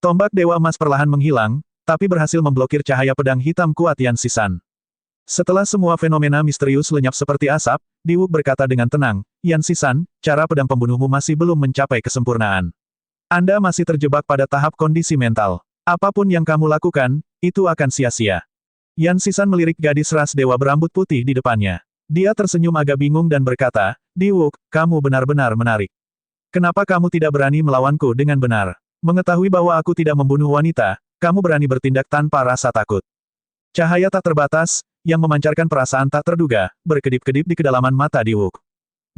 Tombak Dewa Emas perlahan menghilang, tapi berhasil memblokir cahaya pedang hitam kuat Yan Sisan. Setelah semua fenomena misterius lenyap seperti asap, Diwuk berkata dengan tenang, Yan Sisan, cara pedang pembunuhmu masih belum mencapai kesempurnaan. Anda masih terjebak pada tahap kondisi mental. Apapun yang kamu lakukan, itu akan sia-sia. Yan Sisan melirik gadis ras dewa berambut putih di depannya. Dia tersenyum agak bingung dan berkata, Diwuk, kamu benar-benar menarik. Kenapa kamu tidak berani melawanku dengan benar? Mengetahui bahwa aku tidak membunuh wanita, kamu berani bertindak tanpa rasa takut. Cahaya tak terbatas, yang memancarkan perasaan tak terduga, berkedip-kedip di kedalaman mata Diwuk.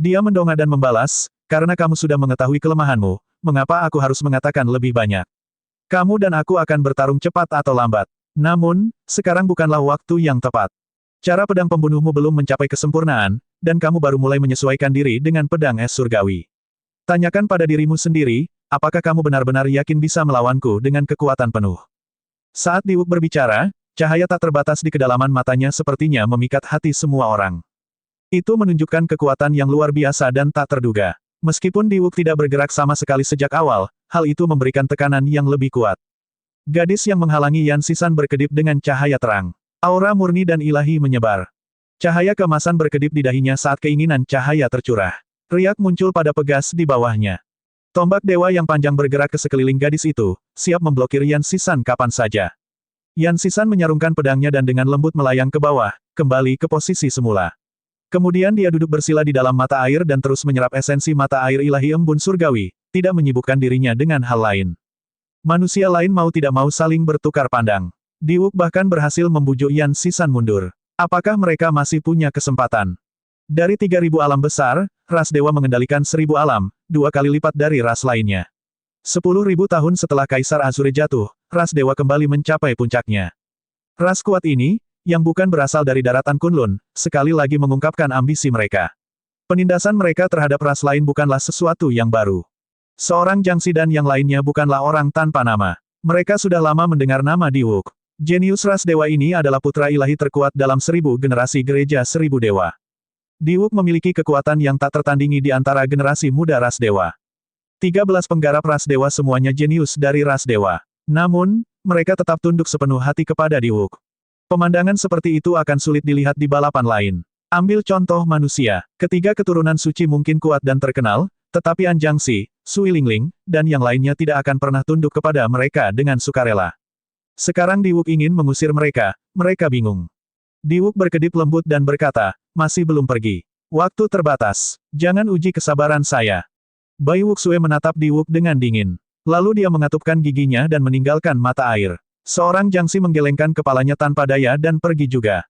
Dia mendongak dan membalas, karena kamu sudah mengetahui kelemahanmu, mengapa aku harus mengatakan lebih banyak? Kamu dan aku akan bertarung cepat atau lambat. Namun, sekarang bukanlah waktu yang tepat. Cara pedang pembunuhmu belum mencapai kesempurnaan, dan kamu baru mulai menyesuaikan diri dengan pedang es surgawi. Tanyakan pada dirimu sendiri, apakah kamu benar-benar yakin bisa melawanku dengan kekuatan penuh? Saat Diwuk berbicara, cahaya tak terbatas di kedalaman matanya sepertinya memikat hati semua orang. Itu menunjukkan kekuatan yang luar biasa dan tak terduga. Meskipun Diwuk tidak bergerak sama sekali sejak awal, hal itu memberikan tekanan yang lebih kuat. Gadis yang menghalangi Yan Sisan berkedip dengan cahaya terang. Aura murni dan ilahi menyebar. Cahaya keemasan berkedip di dahinya saat keinginan cahaya tercurah. Riak muncul pada pegas di bawahnya. Tombak dewa yang panjang bergerak ke sekeliling gadis itu, siap memblokir Yan Sisan kapan saja. Yan Sisan menyarungkan pedangnya dan dengan lembut melayang ke bawah, kembali ke posisi semula. Kemudian dia duduk bersila di dalam mata air dan terus menyerap esensi mata air ilahi embun surgawi, tidak menyibukkan dirinya dengan hal lain. Manusia lain mau tidak mau saling bertukar pandang. Diwuk bahkan berhasil membujuk Yan Sisan mundur. Apakah mereka masih punya kesempatan? Dari 3.000 alam besar, ras dewa mengendalikan 1.000 alam, 2 kali lipat dari ras lainnya. 10.000 tahun setelah Kaisar Azure jatuh, ras dewa kembali mencapai puncaknya. Ras kuat ini, yang bukan berasal dari daratan Kunlun, sekali lagi mengungkapkan ambisi mereka. Penindasan mereka terhadap ras lain bukanlah sesuatu yang baru. Seorang Jiangxi dan yang lainnya bukanlah orang tanpa nama. Mereka sudah lama mendengar nama Diwuk. Jenius ras dewa ini adalah putra ilahi terkuat dalam 1.000 generasi gereja 1.000 dewa. Diwuk memiliki kekuatan yang tak tertandingi di antara generasi muda ras dewa. 13 penggarap ras dewa semuanya jenius dari ras dewa. Namun, mereka tetap tunduk sepenuh hati kepada Diwuk. Pemandangan seperti itu akan sulit dilihat di balapan lain. Ambil contoh manusia. Ketiga keturunan suci mungkin kuat dan terkenal, tetapi An Jiangxi, Sui Lingling, dan yang lainnya tidak akan pernah tunduk kepada mereka dengan sukarela. Sekarang Diwuk ingin mengusir mereka bingung. Diwuk berkedip lembut dan berkata, masih belum pergi. Waktu terbatas. Jangan uji kesabaran saya. Bai Wuxue menatap Diwuk dengan dingin. Lalu dia mengatupkan giginya dan meninggalkan mata air. Seorang Jiangxi menggelengkan kepalanya tanpa daya dan pergi juga.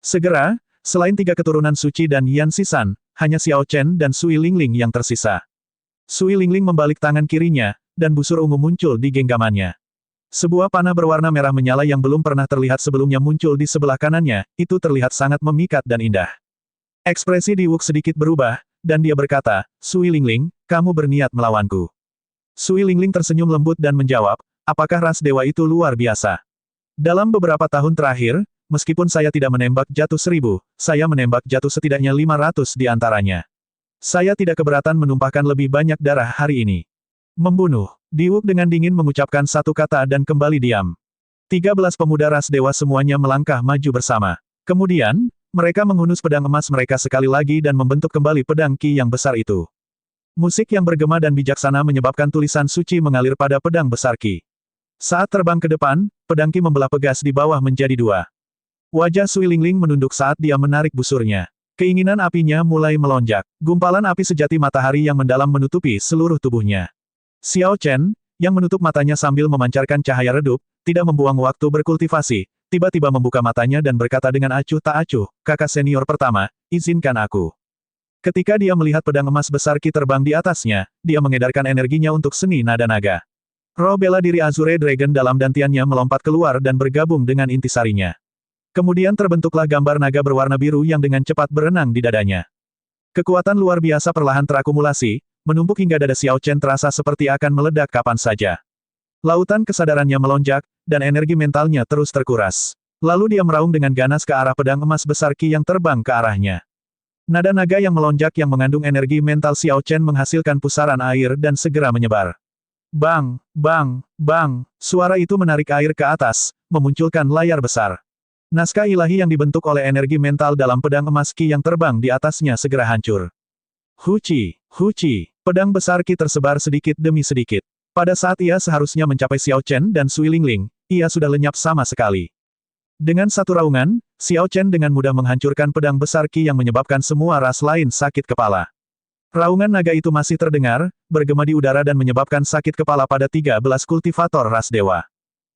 Segera, selain 3 keturunan suci dan Yan Sisan, hanya Xiao Chen dan Sui Lingling yang tersisa. Sui Lingling membalik tangan kirinya, dan busur ungu muncul di genggamannya. Sebuah panah berwarna merah menyala yang belum pernah terlihat sebelumnya muncul di sebelah kanannya, itu terlihat sangat memikat dan indah. Ekspresi Diwuk sedikit berubah, dan dia berkata, Sui Lingling, kamu berniat melawanku. Sui Lingling tersenyum lembut dan menjawab, apakah ras dewa itu luar biasa? Dalam beberapa tahun terakhir, meskipun saya tidak menembak jatuh 1.000, saya menembak jatuh setidaknya 500 di antaranya. Saya tidak keberatan menumpahkan lebih banyak darah hari ini. Membunuh. Diwuk dengan dingin mengucapkan satu kata dan kembali diam. 13 pemuda ras dewa semuanya melangkah maju bersama. Kemudian, mereka menghunus pedang emas mereka sekali lagi dan membentuk kembali pedang Qi yang besar itu. Musik yang bergema dan bijaksana menyebabkan tulisan suci mengalir pada pedang besar Qi. Saat terbang ke depan, pedang Qi membelah pegas di bawah menjadi 2. Wajah Sui Lingling menunduk saat dia menarik busurnya. Keinginan apinya mulai melonjak. Gumpalan api sejati matahari yang mendalam menutupi seluruh tubuhnya. Xiao Chen, yang menutup matanya sambil memancarkan cahaya redup, tidak membuang waktu berkultivasi, tiba-tiba membuka matanya dan berkata dengan acuh tak acuh, kakak senior pertama, izinkan aku. Ketika dia melihat pedang emas besar Qi terbang di atasnya, dia mengedarkan energinya untuk seni nada naga. Roh bela diri Azure Dragon dalam dantiannya melompat keluar dan bergabung dengan intisarinya. Kemudian terbentuklah gambar naga berwarna biru yang dengan cepat berenang di dadanya. Kekuatan luar biasa perlahan terakumulasi, menumpuk hingga dada Xiao Chen terasa seperti akan meledak kapan saja. Lautan kesadarannya melonjak, dan energi mentalnya terus terkuras. Lalu dia meraung dengan ganas ke arah pedang emas besar Qi yang terbang ke arahnya. Nada naga yang melonjak yang mengandung energi mental Xiao Chen menghasilkan pusaran air dan segera menyebar. Bang, bang, bang, suara itu menarik air ke atas, memunculkan layar besar. Naskah ilahi yang dibentuk oleh energi mental dalam pedang emas Qi yang terbang di atasnya segera hancur. Huci, huci, pedang besar Qi tersebar sedikit demi sedikit. Pada saat ia seharusnya mencapai Xiao Chen dan Sui Lingling, ia sudah lenyap sama sekali. Dengan satu raungan, Xiao Chen dengan mudah menghancurkan pedang besar Qi yang menyebabkan semua ras lain sakit kepala. Raungan naga itu masih terdengar, bergema di udara dan menyebabkan sakit kepala pada 13 kultivator ras dewa.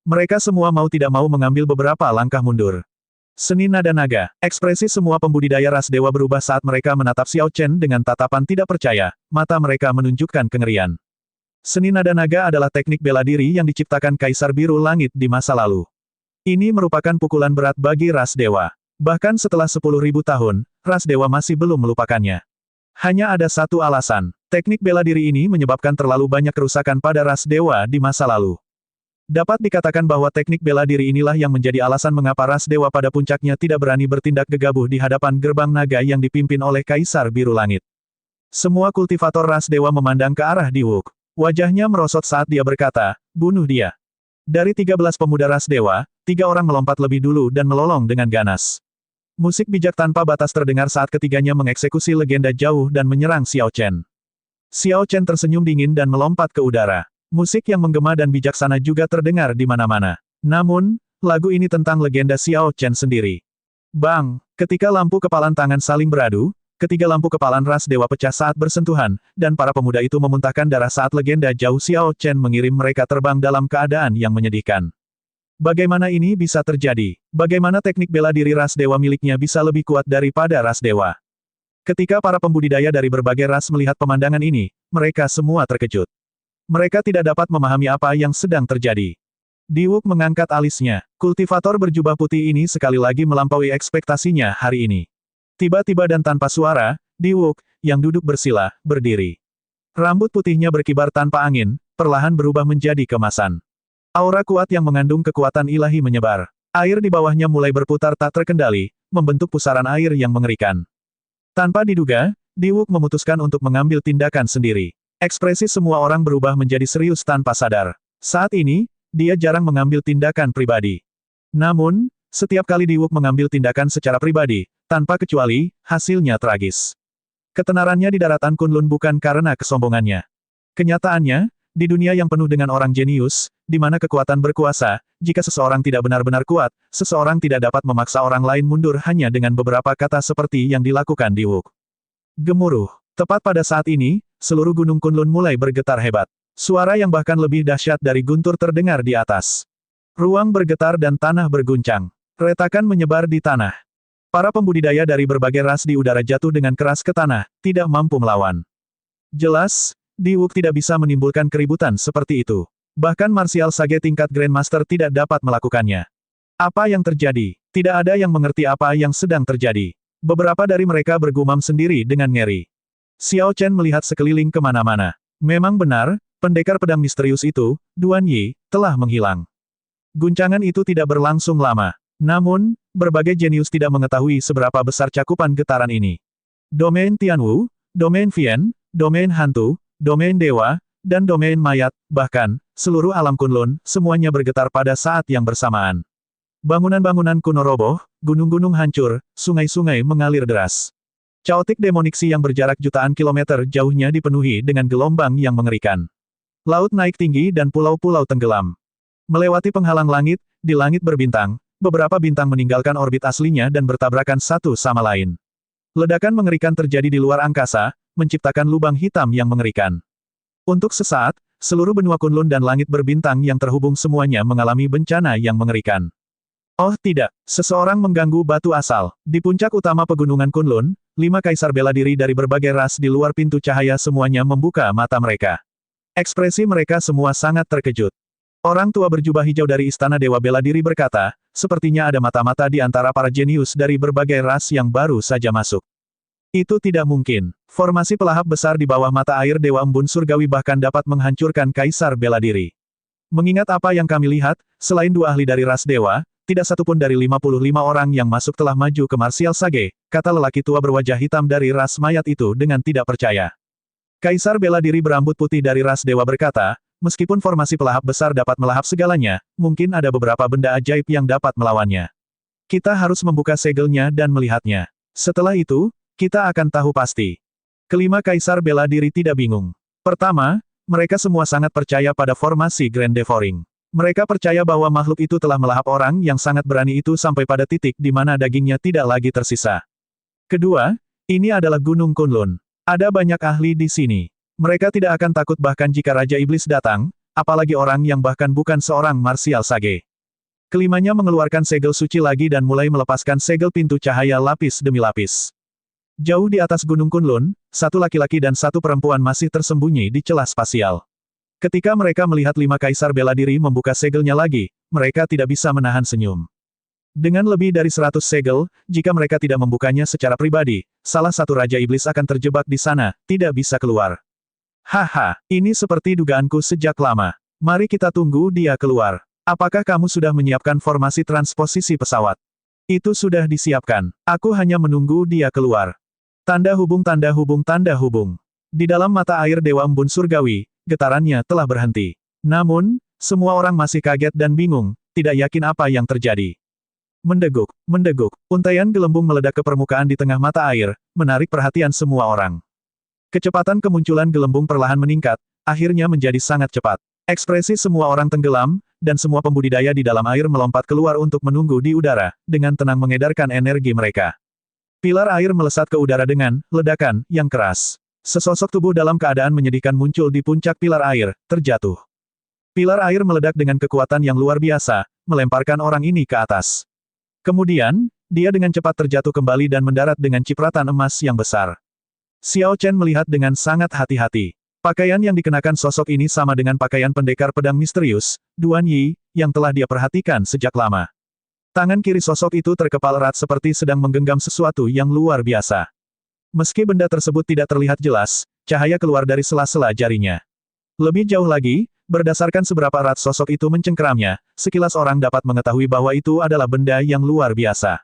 Mereka semua mau tidak mau mengambil beberapa langkah mundur. Seni nada naga, ekspresi semua pembudidaya ras dewa berubah saat mereka menatap Xiao Chen dengan tatapan tidak percaya, mata mereka menunjukkan kengerian. Seni nada naga adalah teknik bela diri yang diciptakan Kaisar Biru Langit di masa lalu. Ini merupakan pukulan berat bagi ras dewa. Bahkan setelah 10.000 tahun, ras dewa masih belum melupakannya. Hanya ada satu alasan, teknik bela diri ini menyebabkan terlalu banyak kerusakan pada ras dewa di masa lalu. Dapat dikatakan bahwa teknik bela diri inilah yang menjadi alasan mengapa ras dewa pada puncaknya tidak berani bertindak gegabah di hadapan gerbang naga yang dipimpin oleh Kaisar Biru Langit. Semua kultivator ras dewa memandang ke arah Diwuk. Wajahnya merosot saat dia berkata, bunuh dia. Dari 13 pemuda ras dewa, 3 orang melompat lebih dulu dan melolong dengan ganas. Musik bijak tanpa batas terdengar saat ketiganya mengeksekusi legenda jauh dan menyerang Xiao Chen. Xiao Chen tersenyum dingin dan melompat ke udara. Musik yang menggema dan bijaksana juga terdengar di mana-mana. Namun, lagu ini tentang legenda Xiao Chen sendiri. Bang! Ketika lampu kepalan tangan saling beradu, ketiga lampu kepalan ras dewa pecah saat bersentuhan, dan para pemuda itu memuntahkan darah saat legenda jauh Xiao Chen mengirim mereka terbang dalam keadaan yang menyedihkan. Bagaimana ini bisa terjadi? Bagaimana teknik bela diri ras dewa miliknya bisa lebih kuat daripada ras dewa? Ketika para pembudidaya dari berbagai ras melihat pemandangan ini, mereka semua terkejut. Mereka tidak dapat memahami apa yang sedang terjadi. Diwuk mengangkat alisnya. Kultivator berjubah putih ini sekali lagi melampaui ekspektasinya hari ini. Tiba-tiba dan tanpa suara, Diwuk, yang duduk bersila, berdiri. Rambut putihnya berkibar tanpa angin, perlahan berubah menjadi kemasan. Aura kuat yang mengandung kekuatan ilahi menyebar. Air di bawahnya mulai berputar tak terkendali, membentuk pusaran air yang mengerikan. Tanpa diduga, Diwuk memutuskan untuk mengambil tindakan sendiri. Ekspresi semua orang berubah menjadi serius tanpa sadar. Saat ini, dia jarang mengambil tindakan pribadi. Namun, setiap kali Diwuk mengambil tindakan secara pribadi, tanpa kecuali, hasilnya tragis. Ketenarannya di daratan Kunlun bukan karena kesombongannya. Kenyataannya, di dunia yang penuh dengan orang jenius, di mana kekuatan berkuasa, jika seseorang tidak benar-benar kuat, seseorang tidak dapat memaksa orang lain mundur hanya dengan beberapa kata seperti yang dilakukan Diwuk. Gemuruh. Tepat pada saat ini, seluruh gunung Kunlun mulai bergetar hebat. Suara yang bahkan lebih dahsyat dari guntur terdengar di atas. Ruang bergetar dan tanah berguncang. Retakan menyebar di tanah. Para pembudidaya dari berbagai ras di udara jatuh dengan keras ke tanah, tidak mampu melawan. Jelas, Diwuk tidak bisa menimbulkan keributan seperti itu. Bahkan martial sage tingkat Grandmaster tidak dapat melakukannya. Apa yang terjadi? Tidak ada yang mengerti apa yang sedang terjadi. Beberapa dari mereka bergumam sendiri dengan ngeri. Xiao Chen melihat sekeliling kemana-mana. Memang benar, pendekar pedang misterius itu, Duan Yi, telah menghilang. Guncangan itu tidak berlangsung lama. Namun, berbagai jenius tidak mengetahui seberapa besar cakupan getaran ini. Domain Tianwu, domain Vian, domain hantu, domain dewa, dan domain mayat, bahkan, seluruh alam Kunlun, semuanya bergetar pada saat yang bersamaan. Bangunan-bangunan kuno roboh, gunung-gunung hancur, sungai-sungai mengalir deras. Chaotic Demoniksi yang berjarak jutaan kilometer jauhnya dipenuhi dengan gelombang yang mengerikan. Laut naik tinggi dan pulau-pulau tenggelam. Melewati penghalang langit, di langit berbintang, beberapa bintang meninggalkan orbit aslinya dan bertabrakan satu sama lain. Ledakan mengerikan terjadi di luar angkasa, menciptakan lubang hitam yang mengerikan. Untuk sesaat, seluruh benua Kunlun dan langit berbintang yang terhubung semuanya mengalami bencana yang mengerikan. Oh tidak, seseorang mengganggu batu asal. Di puncak utama pegunungan Kunlun, 5 kaisar bela diri dari berbagai ras di luar pintu cahaya semuanya membuka mata mereka. Ekspresi mereka semua sangat terkejut. Orang tua berjubah hijau dari Istana Dewa Bela Diri berkata, sepertinya ada mata-mata di antara para jenius dari berbagai ras yang baru saja masuk. Itu tidak mungkin. Formasi pelahap besar di bawah mata air Dewa Embun Surgawi bahkan dapat menghancurkan Kaisar Bela Diri. Mengingat apa yang kami lihat, selain 2 ahli dari ras Dewa, tidak satupun dari 55 orang yang masuk telah maju ke Martial Sage, kata lelaki tua berwajah hitam dari ras mayat itu dengan tidak percaya. Kaisar Bela Diri berambut putih dari ras Dewa berkata, Meskipun formasi pelahap besar dapat melahap segalanya, mungkin ada beberapa benda ajaib yang dapat melawannya. Kita harus membuka segelnya dan melihatnya. Setelah itu, kita akan tahu pasti. Kelima kaisar bela diri tidak bingung. Pertama, mereka semua sangat percaya pada formasi Grand Devouring. Mereka percaya bahwa makhluk itu telah melahap orang yang sangat berani itu sampai pada titik di mana dagingnya tidak lagi tersisa. Kedua, ini adalah Gunung Kunlun. Ada banyak ahli di sini. Mereka tidak akan takut bahkan jika Raja Iblis datang, apalagi orang yang bahkan bukan seorang martial sage. Kelimanya mengeluarkan segel suci lagi dan mulai melepaskan segel pintu cahaya lapis demi lapis. Jauh di atas Gunung Kunlun, satu laki-laki dan satu perempuan masih tersembunyi di celah spasial. Ketika mereka melihat lima kaisar bela diri membuka segelnya lagi, mereka tidak bisa menahan senyum. Dengan lebih dari 100 segel, jika mereka tidak membukanya secara pribadi, salah satu Raja Iblis akan terjebak di sana, tidak bisa keluar. Haha, ini seperti dugaanku sejak lama. Mari kita tunggu dia keluar. Apakah kamu sudah menyiapkan formasi transposisi pesawat? Itu sudah disiapkan. Aku hanya menunggu dia keluar. Tanda hubung tanda hubung tanda hubung. Di dalam mata air Dewa Embun Surgawi, getarannya telah berhenti. Namun, semua orang masih kaget dan bingung, tidak yakin apa yang terjadi. Mendeguk, mendeguk, untaian gelembung meledak ke permukaan di tengah mata air, menarik perhatian semua orang. Kecepatan kemunculan gelembung perlahan meningkat, akhirnya menjadi sangat cepat. Ekspresi semua orang tenggelam, dan semua pembudidaya di dalam air melompat keluar untuk menunggu di udara, dengan tenang mengedarkan energi mereka. Pilar air melesat ke udara dengan ledakan yang keras. Sesosok tubuh dalam keadaan menyedihkan muncul di puncak pilar air, terjatuh. Pilar air meledak dengan kekuatan yang luar biasa, melemparkan orang ini ke atas. Kemudian, dia dengan cepat terjatuh kembali dan mendarat dengan cipratan emas yang besar. Xiao Chen melihat dengan sangat hati-hati. Pakaian yang dikenakan sosok ini sama dengan pakaian pendekar pedang misterius, Duan Yi, yang telah dia perhatikan sejak lama. Tangan kiri sosok itu terkepal erat seperti sedang menggenggam sesuatu yang luar biasa. Meski benda tersebut tidak terlihat jelas, cahaya keluar dari sela-sela jarinya. Lebih jauh lagi, berdasarkan seberapa erat sosok itu mencengkeramnya, sekilas orang dapat mengetahui bahwa itu adalah benda yang luar biasa.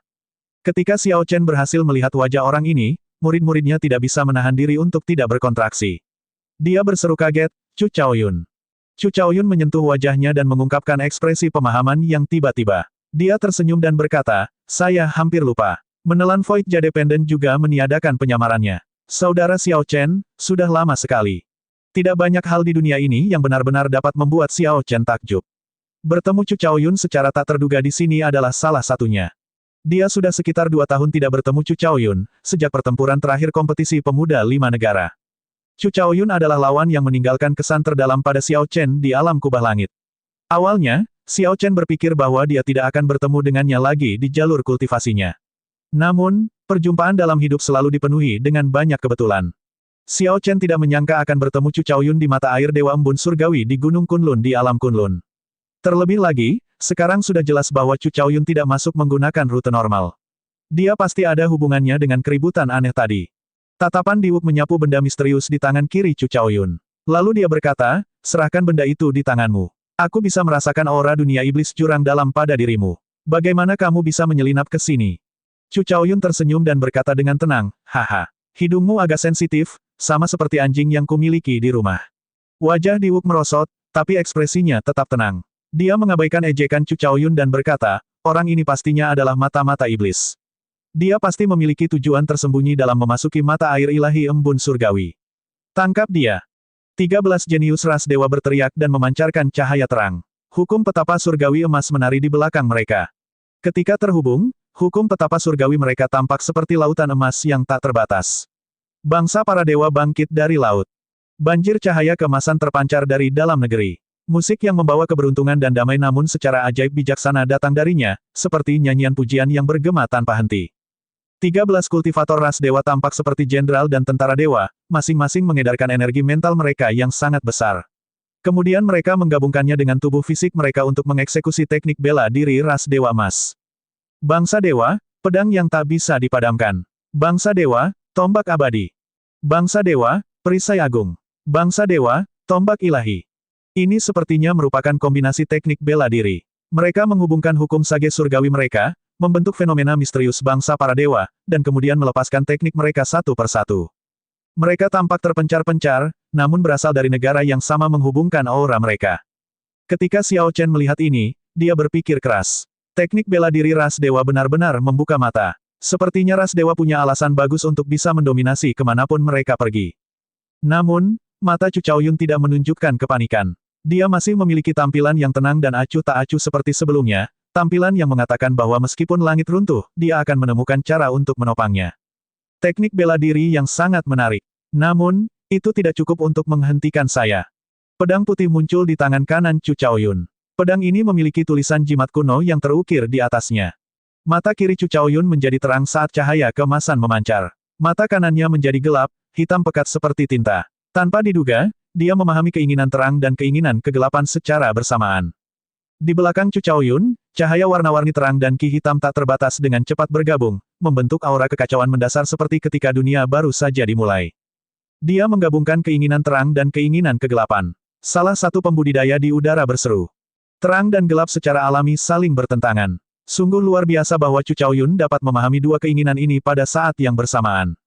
Ketika Xiao Chen berhasil melihat wajah orang ini, murid-muridnya tidak bisa menahan diri untuk tidak berkontraksi. Dia berseru kaget, Chu Chaoyun. Chu Chaoyun menyentuh wajahnya dan mengungkapkan ekspresi pemahaman yang tiba-tiba. Dia tersenyum dan berkata, saya hampir lupa. Menelan Void Jade Pendant juga meniadakan penyamarannya. Saudara Xiao Chen, sudah lama sekali. Tidak banyak hal di dunia ini yang benar-benar dapat membuat Xiao Chen takjub. Bertemu Chu Chaoyun secara tak terduga di sini adalah salah satunya. Dia sudah sekitar 2 tahun tidak bertemu Chu Chaoyun, sejak pertempuran terakhir kompetisi pemuda 5 negara. Chu Chaoyun adalah lawan yang meninggalkan kesan terdalam pada Xiao Chen di alam kubah langit. Awalnya, Xiao Chen berpikir bahwa dia tidak akan bertemu dengannya lagi di jalur kultivasinya. Namun, perjumpaan dalam hidup selalu dipenuhi dengan banyak kebetulan. Xiao Chen tidak menyangka akan bertemu Chu Chaoyun di mata air Dewa Embun Surgawi di Gunung Kunlun di alam Kunlun. Terlebih lagi, sekarang sudah jelas bahwa Chu Chaoyun tidak masuk menggunakan rute normal. Dia pasti ada hubungannya dengan keributan aneh tadi. Tatapan Diwuk menyapu benda misterius di tangan kiri Chu Chaoyun. Lalu dia berkata, serahkan benda itu di tanganmu. Aku bisa merasakan aura dunia iblis jurang dalam pada dirimu. Bagaimana kamu bisa menyelinap ke sini? Chu Chaoyun tersenyum dan berkata dengan tenang, haha. Hidungmu agak sensitif, sama seperti anjing yang kumiliki di rumah. Wajah Diwuk merosot, tapi ekspresinya tetap tenang. Dia mengabaikan ejekan Chu Chaoyun dan berkata, orang ini pastinya adalah mata-mata iblis. Dia pasti memiliki tujuan tersembunyi dalam memasuki mata air ilahi embun surgawi. Tangkap dia. 13 jenius ras dewa berteriak dan memancarkan cahaya terang. Hukum petapa surgawi emas menari di belakang mereka. Ketika terhubung, hukum petapa surgawi mereka tampak seperti lautan emas yang tak terbatas. Bangsa para dewa bangkit dari laut. Banjir cahaya keemasan terpancar dari dalam negeri. Musik yang membawa keberuntungan dan damai namun secara ajaib bijaksana datang darinya, seperti nyanyian pujian yang bergema tanpa henti. 13 kultivator ras dewa tampak seperti jenderal dan tentara dewa, masing-masing mengedarkan energi mental mereka yang sangat besar. Kemudian mereka menggabungkannya dengan tubuh fisik mereka untuk mengeksekusi teknik bela diri ras dewa emas. Bangsa dewa, pedang yang tak bisa dipadamkan. Bangsa dewa, tombak abadi. Bangsa dewa, perisai agung. Bangsa dewa, tombak ilahi. Ini sepertinya merupakan kombinasi teknik bela diri. Mereka menghubungkan hukum sage surgawi mereka, membentuk fenomena misterius bangsa para dewa, dan kemudian melepaskan teknik mereka satu persatu. Mereka tampak terpencar-pencar, namun berasal dari negara yang sama menghubungkan aura mereka. Ketika Xiao Chen melihat ini, dia berpikir keras. Teknik bela diri ras dewa benar-benar membuka mata. Sepertinya ras dewa punya alasan bagus untuk bisa mendominasi kemanapun mereka pergi. Namun, mata Chu Chaoyun tidak menunjukkan kepanikan. Dia masih memiliki tampilan yang tenang dan acuh tak acuh seperti sebelumnya, tampilan yang mengatakan bahwa meskipun langit runtuh, dia akan menemukan cara untuk menopangnya. Teknik bela diri yang sangat menarik. Namun, itu tidak cukup untuk menghentikan saya. Pedang putih muncul di tangan kanan Chu Chaoyun. Pedang ini memiliki tulisan jimat kuno yang terukir di atasnya. Mata kiri Chu Chaoyun menjadi terang saat cahaya keemasan memancar. Mata kanannya menjadi gelap, hitam pekat seperti tinta. Tanpa diduga, dia memahami keinginan terang dan keinginan kegelapan secara bersamaan. Di belakang Chu Chaoyun, cahaya warna-warni terang dan ki hitam tak terbatas dengan cepat bergabung, membentuk aura kekacauan mendasar seperti ketika dunia baru saja dimulai. Dia menggabungkan keinginan terang dan keinginan kegelapan. Salah satu pembudidaya di udara berseru. Terang dan gelap secara alami saling bertentangan. Sungguh luar biasa bahwa Chu Chaoyun dapat memahami dua keinginan ini pada saat yang bersamaan.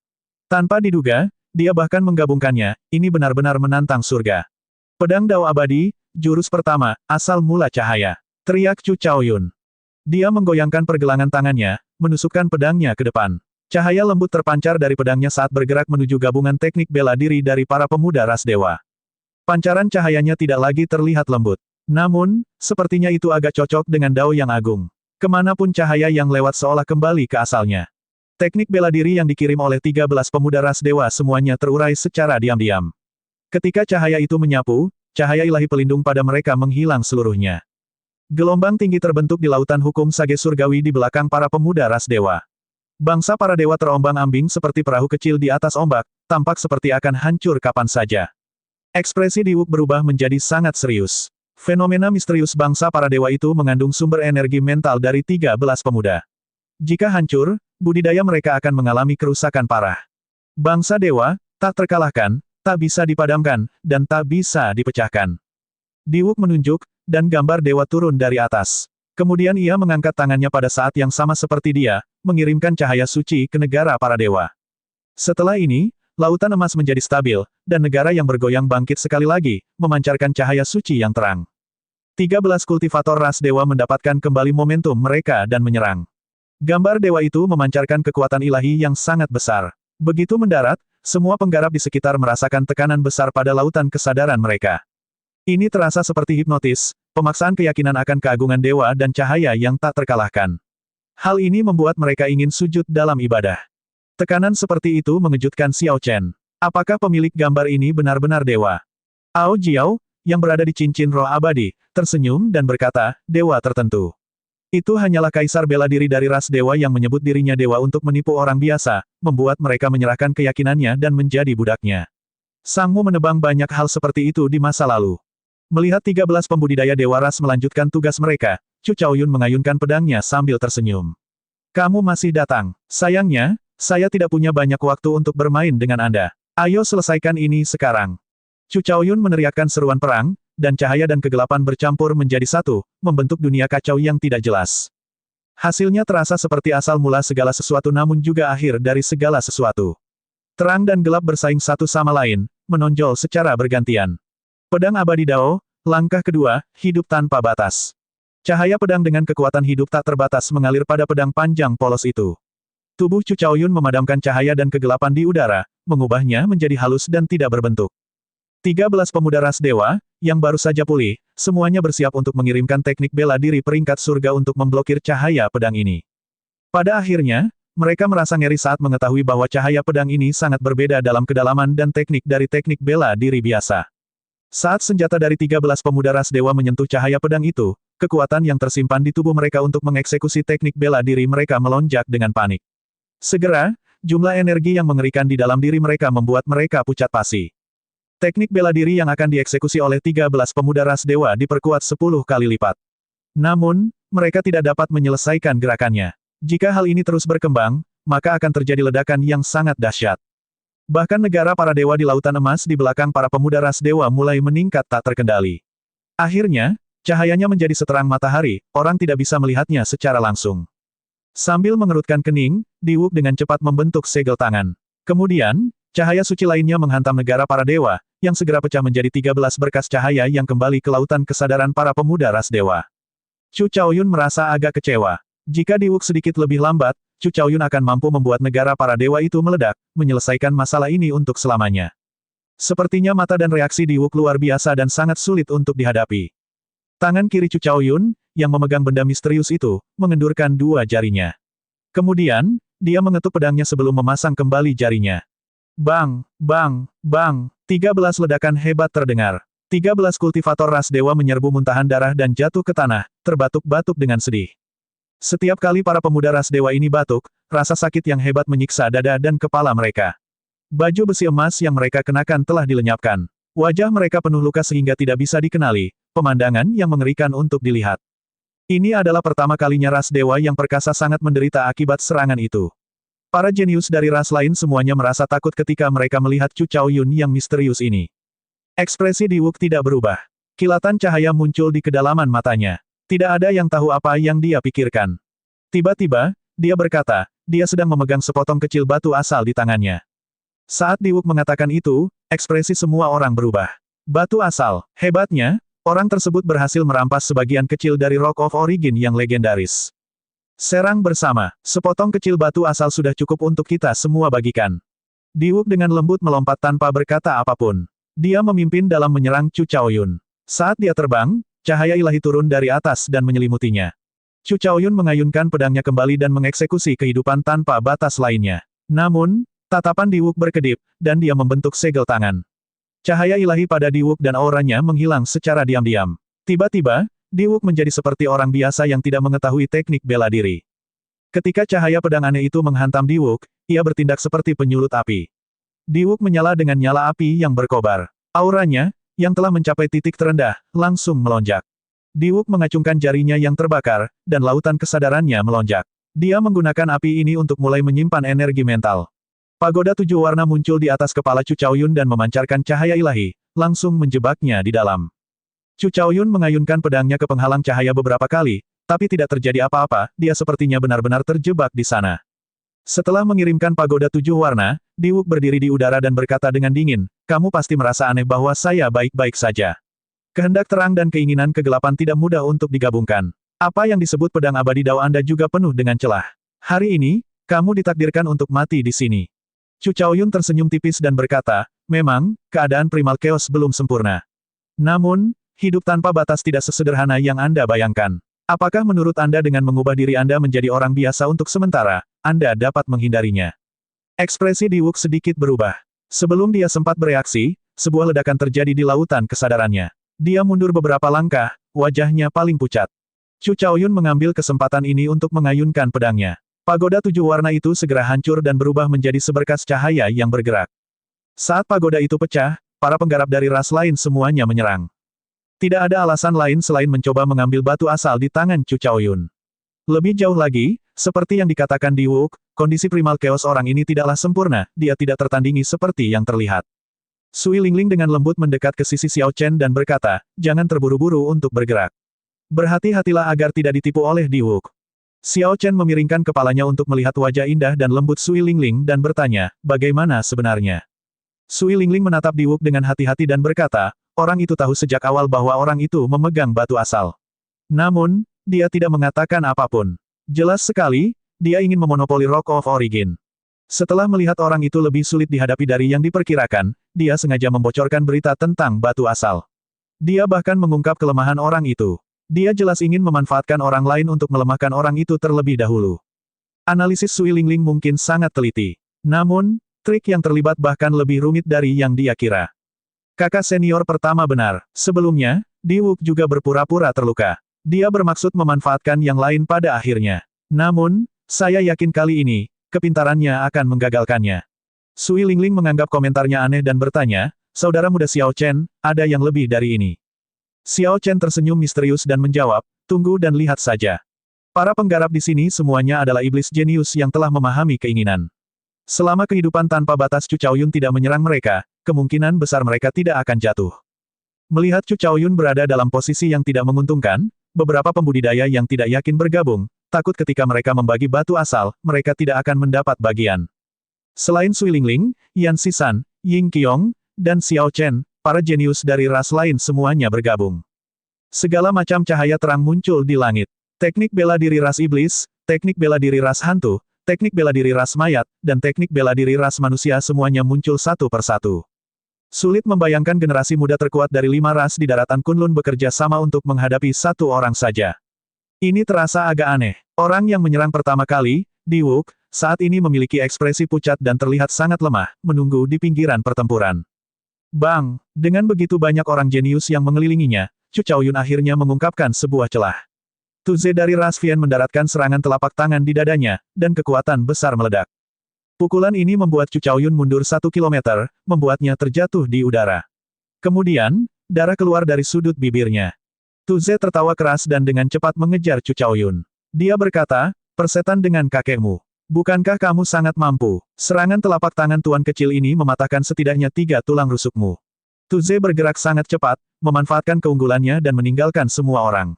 Tanpa diduga, dia bahkan menggabungkannya, ini benar-benar menantang surga. Pedang Dao Abadi, jurus pertama, asal mula cahaya. Teriak Chu Chaoyun. Dia menggoyangkan pergelangan tangannya, menusukkan pedangnya ke depan. Cahaya lembut terpancar dari pedangnya saat bergerak menuju gabungan teknik bela diri dari para pemuda ras dewa. Pancaran cahayanya tidak lagi terlihat lembut. Namun, sepertinya itu agak cocok dengan Dao yang agung. Kemanapun cahaya yang lewat seolah kembali ke asalnya. Teknik bela diri yang dikirim oleh 13 pemuda ras dewa semuanya terurai secara diam-diam. Ketika cahaya itu menyapu, cahaya ilahi pelindung pada mereka menghilang seluruhnya. Gelombang tinggi terbentuk di lautan hukum sage surgawi di belakang para pemuda ras dewa. Bangsa para dewa terombang-ambing seperti perahu kecil di atas ombak, tampak seperti akan hancur kapan saja. Ekspresi Diwuk berubah menjadi sangat serius. Fenomena misterius bangsa para dewa itu mengandung sumber energi mental dari 13 pemuda. Jika hancur, budidaya mereka akan mengalami kerusakan parah. Bangsa dewa, tak terkalahkan, tak bisa dipadamkan, dan tak bisa dipecahkan. Diwuk menunjuk, dan gambar dewa turun dari atas. Kemudian ia mengangkat tangannya pada saat yang sama seperti dia, mengirimkan cahaya suci ke negara para dewa. Setelah ini, lautan emas menjadi stabil, dan negara yang bergoyang bangkit sekali lagi, memancarkan cahaya suci yang terang. 13 kultivator ras dewa mendapatkan kembali momentum mereka dan menyerang. Gambar dewa itu memancarkan kekuatan ilahi yang sangat besar. Begitu mendarat, semua penggarap di sekitar merasakan tekanan besar pada lautan kesadaran mereka. Ini terasa seperti hipnotis, pemaksaan keyakinan akan keagungan dewa dan cahaya yang tak terkalahkan. Hal ini membuat mereka ingin sujud dalam ibadah. Tekanan seperti itu mengejutkan Xiao Chen. Apakah pemilik gambar ini benar-benar dewa? Ao Jiao, yang berada di cincin roh abadi, tersenyum dan berkata, dewa tertentu. Itu hanyalah kaisar bela diri dari ras dewa yang menyebut dirinya dewa untuk menipu orang biasa, membuat mereka menyerahkan keyakinannya dan menjadi budaknya. Sangmu menebang banyak hal seperti itu di masa lalu. Melihat 13 pembudidaya dewa ras melanjutkan tugas mereka, Chu Chaoyun mengayunkan pedangnya sambil tersenyum. Kamu masih datang. Sayangnya, saya tidak punya banyak waktu untuk bermain dengan Anda. Ayo selesaikan ini sekarang. Chu Chaoyun meneriakkan seruan perang, dan cahaya dan kegelapan bercampur menjadi satu, membentuk dunia kacau yang tidak jelas. Hasilnya terasa seperti asal mula segala sesuatu namun juga akhir dari segala sesuatu. Terang dan gelap bersaing satu sama lain, menonjol secara bergantian. Pedang abadi Dao, langkah kedua, hidup tanpa batas. Cahaya pedang dengan kekuatan hidup tak terbatas mengalir pada pedang panjang polos itu. Tubuh Chu Chaoyun memadamkan cahaya dan kegelapan di udara, mengubahnya menjadi halus dan tidak berbentuk. 13 pemuda ras dewa, yang baru saja pulih, semuanya bersiap untuk mengirimkan teknik bela diri peringkat surga untuk memblokir cahaya pedang ini. Pada akhirnya, mereka merasa ngeri saat mengetahui bahwa cahaya pedang ini sangat berbeda dalam kedalaman dan teknik dari teknik bela diri biasa. Saat senjata dari 13 pemuda ras dewa menyentuh cahaya pedang itu, kekuatan yang tersimpan di tubuh mereka untuk mengeksekusi teknik bela diri mereka melonjak dengan panik. Segera, jumlah energi yang mengerikan di dalam diri mereka membuat mereka pucat pasi. Teknik bela diri yang akan dieksekusi oleh 13 pemuda ras dewa diperkuat 10 kali lipat. Namun, mereka tidak dapat menyelesaikan gerakannya. Jika hal ini terus berkembang, maka akan terjadi ledakan yang sangat dahsyat. Bahkan negara para dewa di lautan emas di belakang para pemuda ras dewa mulai meningkat tak terkendali. Akhirnya, cahayanya menjadi seterang matahari, orang tidak bisa melihatnya secara langsung. Sambil mengerutkan kening, Diwuk dengan cepat membentuk segel tangan. Kemudian, Cahaya suci lainnya menghantam negara para dewa, yang segera pecah menjadi 13 berkas cahaya yang kembali ke lautan kesadaran para pemuda ras dewa. Chu Chaoyun merasa agak kecewa. Jika Diwuk sedikit lebih lambat, Chu Chaoyun akan mampu membuat negara para dewa itu meledak, menyelesaikan masalah ini untuk selamanya. Sepertinya mata dan reaksi Diwuk luar biasa dan sangat sulit untuk dihadapi. Tangan kiri Chu Chaoyun, yang memegang benda misterius itu, mengendurkan dua jarinya. Kemudian, dia mengetuk pedangnya sebelum memasang kembali jarinya. Bang, bang, bang, 13 ledakan hebat terdengar. 13 kultivator ras dewa menyerbu muntahan darah dan jatuh ke tanah, terbatuk-batuk dengan sedih. Setiap kali para pemuda ras dewa ini batuk, rasa sakit yang hebat menyiksa dada dan kepala mereka. Baju besi emas yang mereka kenakan telah dilenyapkan. Wajah mereka penuh luka sehingga tidak bisa dikenali, pemandangan yang mengerikan untuk dilihat. Ini adalah pertama kalinya ras dewa yang perkasa sangat menderita akibat serangan itu. Para jenius dari ras lain semuanya merasa takut ketika mereka melihat Chu Chaoyun yang misterius ini. Ekspresi Diwuk tidak berubah. Kilatan cahaya muncul di kedalaman matanya. Tidak ada yang tahu apa yang dia pikirkan. Tiba-tiba, dia berkata, dia sedang memegang sepotong kecil batu asal di tangannya. Saat Diwuk mengatakan itu, ekspresi semua orang berubah. Batu asal, hebatnya, orang tersebut berhasil merampas sebagian kecil dari Rock of Origin yang legendaris. Serang bersama, sepotong kecil batu asal sudah cukup untuk kita semua bagikan. Diwuk dengan lembut melompat tanpa berkata apapun. Dia memimpin dalam menyerang Chu Chaoyun. Saat dia terbang, cahaya ilahi turun dari atas dan menyelimutinya. Chu Chaoyun mengayunkan pedangnya kembali dan mengeksekusi kehidupan tanpa batas lainnya. Namun, tatapan Diwuk berkedip, dan dia membentuk segel tangan. Cahaya ilahi pada Diwuk dan auranya menghilang secara diam-diam. Tiba-tiba, Diwuk menjadi seperti orang biasa yang tidak mengetahui teknik bela diri. Ketika cahaya pedang aneh itu menghantam Diwuk, ia bertindak seperti penyulut api. Diwuk menyala dengan nyala api yang berkobar. Auranya, yang telah mencapai titik terendah, langsung melonjak. Diwuk mengacungkan jarinya yang terbakar, dan lautan kesadarannya melonjak. Dia menggunakan api ini untuk mulai menyimpan energi mental. Pagoda 7 warna muncul di atas kepala Chu Chaoyun dan memancarkan cahaya ilahi, langsung menjebaknya di dalam. Chu Chaoyun mengayunkan pedangnya ke penghalang cahaya beberapa kali, tapi tidak terjadi apa-apa, dia sepertinya benar-benar terjebak di sana. Setelah mengirimkan pagoda 7 warna, Diwuk berdiri di udara dan berkata dengan dingin, kamu pasti merasa aneh bahwa saya baik-baik saja. Kehendak terang dan keinginan kegelapan tidak mudah untuk digabungkan. Apa yang disebut pedang abadi Dao Anda juga penuh dengan celah. Hari ini, kamu ditakdirkan untuk mati di sini. Chu Chaoyun tersenyum tipis dan berkata, memang, keadaan Primal Chaos belum sempurna. Namun, hidup tanpa batas tidak sesederhana yang Anda bayangkan. Apakah menurut Anda dengan mengubah diri Anda menjadi orang biasa untuk sementara, Anda dapat menghindarinya? Ekspresi Diwuk sedikit berubah. Sebelum dia sempat bereaksi, sebuah ledakan terjadi di lautan kesadarannya. Dia mundur beberapa langkah, wajahnya paling pucat. Chu Chaoyun mengambil kesempatan ini untuk mengayunkan pedangnya. Pagoda 7 warna itu segera hancur dan berubah menjadi seberkas cahaya yang bergerak. Saat pagoda itu pecah, para penggarap dari ras lain semuanya menyerang. Tidak ada alasan lain selain mencoba mengambil batu asal di tangan Chu Chaoyun. Lebih jauh lagi, seperti yang dikatakan Diwuk, kondisi Primal Chaos orang ini tidaklah sempurna, dia tidak tertandingi seperti yang terlihat. Sui Lingling dengan lembut mendekat ke sisi Xiao Chen dan berkata, jangan terburu-buru untuk bergerak. Berhati-hatilah agar tidak ditipu oleh Diwuk. Xiao Chen memiringkan kepalanya untuk melihat wajah indah dan lembut Sui Lingling dan bertanya, bagaimana sebenarnya? Sui Lingling menatap Diwuk dengan hati-hati dan berkata, orang itu tahu sejak awal bahwa orang itu memegang batu asal. Namun, dia tidak mengatakan apapun. Jelas sekali, dia ingin memonopoli Rock of Origin. Setelah melihat orang itu lebih sulit dihadapi dari yang diperkirakan, dia sengaja membocorkan berita tentang batu asal. Dia bahkan mengungkap kelemahan orang itu. Dia jelas ingin memanfaatkan orang lain untuk melemahkan orang itu terlebih dahulu. Analisis Sui Lingling mungkin sangat teliti. Namun, trik yang terlibat bahkan lebih rumit dari yang dia kira. Kakak senior pertama benar. Sebelumnya, Diwuk juga berpura-pura terluka. Dia bermaksud memanfaatkan yang lain pada akhirnya. Namun, saya yakin kali ini, kepintarannya akan menggagalkannya. Sui Lingling menganggap komentarnya aneh dan bertanya, saudara muda Xiao Chen, ada yang lebih dari ini. Xiao Chen tersenyum misterius dan menjawab, tunggu dan lihat saja. Para penggarap di sini semuanya adalah iblis jenius yang telah memahami keinginan. Selama kehidupan tanpa batas Chu Chaoyun tidak menyerang mereka, kemungkinan besar mereka tidak akan jatuh. Melihat Chu Chaoyun berada dalam posisi yang tidak menguntungkan, beberapa pembudidaya yang tidak yakin bergabung, takut ketika mereka membagi batu asal, mereka tidak akan mendapat bagian. Selain Sui Lingling, Yan Sisan, Ying Qiong, dan Xiao Chen, para jenius dari ras lain semuanya bergabung. Segala macam cahaya terang muncul di langit. Teknik bela diri ras iblis, teknik bela diri ras hantu, teknik bela diri ras mayat, dan teknik bela diri ras manusia semuanya muncul satu persatu. Sulit membayangkan generasi muda terkuat dari 5 ras di daratan Kunlun bekerja sama untuk menghadapi satu orang saja. Ini terasa agak aneh. Orang yang menyerang pertama kali, Diwuk, saat ini memiliki ekspresi pucat dan terlihat sangat lemah, menunggu di pinggiran pertempuran. Bang! Dengan begitu banyak orang jenius yang mengelilinginya, Chu Chaoyun akhirnya mengungkapkan sebuah celah. Tu Ze dari ras Vian mendaratkan serangan telapak tangan di dadanya, dan kekuatan besar meledak. Pukulan ini membuat Chu Chaoyun mundur 1 kilometer, membuatnya terjatuh di udara. Kemudian, darah keluar dari sudut bibirnya. Tu Ze tertawa keras dan dengan cepat mengejar Chu Chaoyun. Dia berkata, "Persetan dengan kakekmu. Bukankah kamu sangat mampu? Serangan telapak tangan tuan kecil ini mematahkan setidaknya 3 tulang rusukmu." Tu Ze bergerak sangat cepat, memanfaatkan keunggulannya dan meninggalkan semua orang.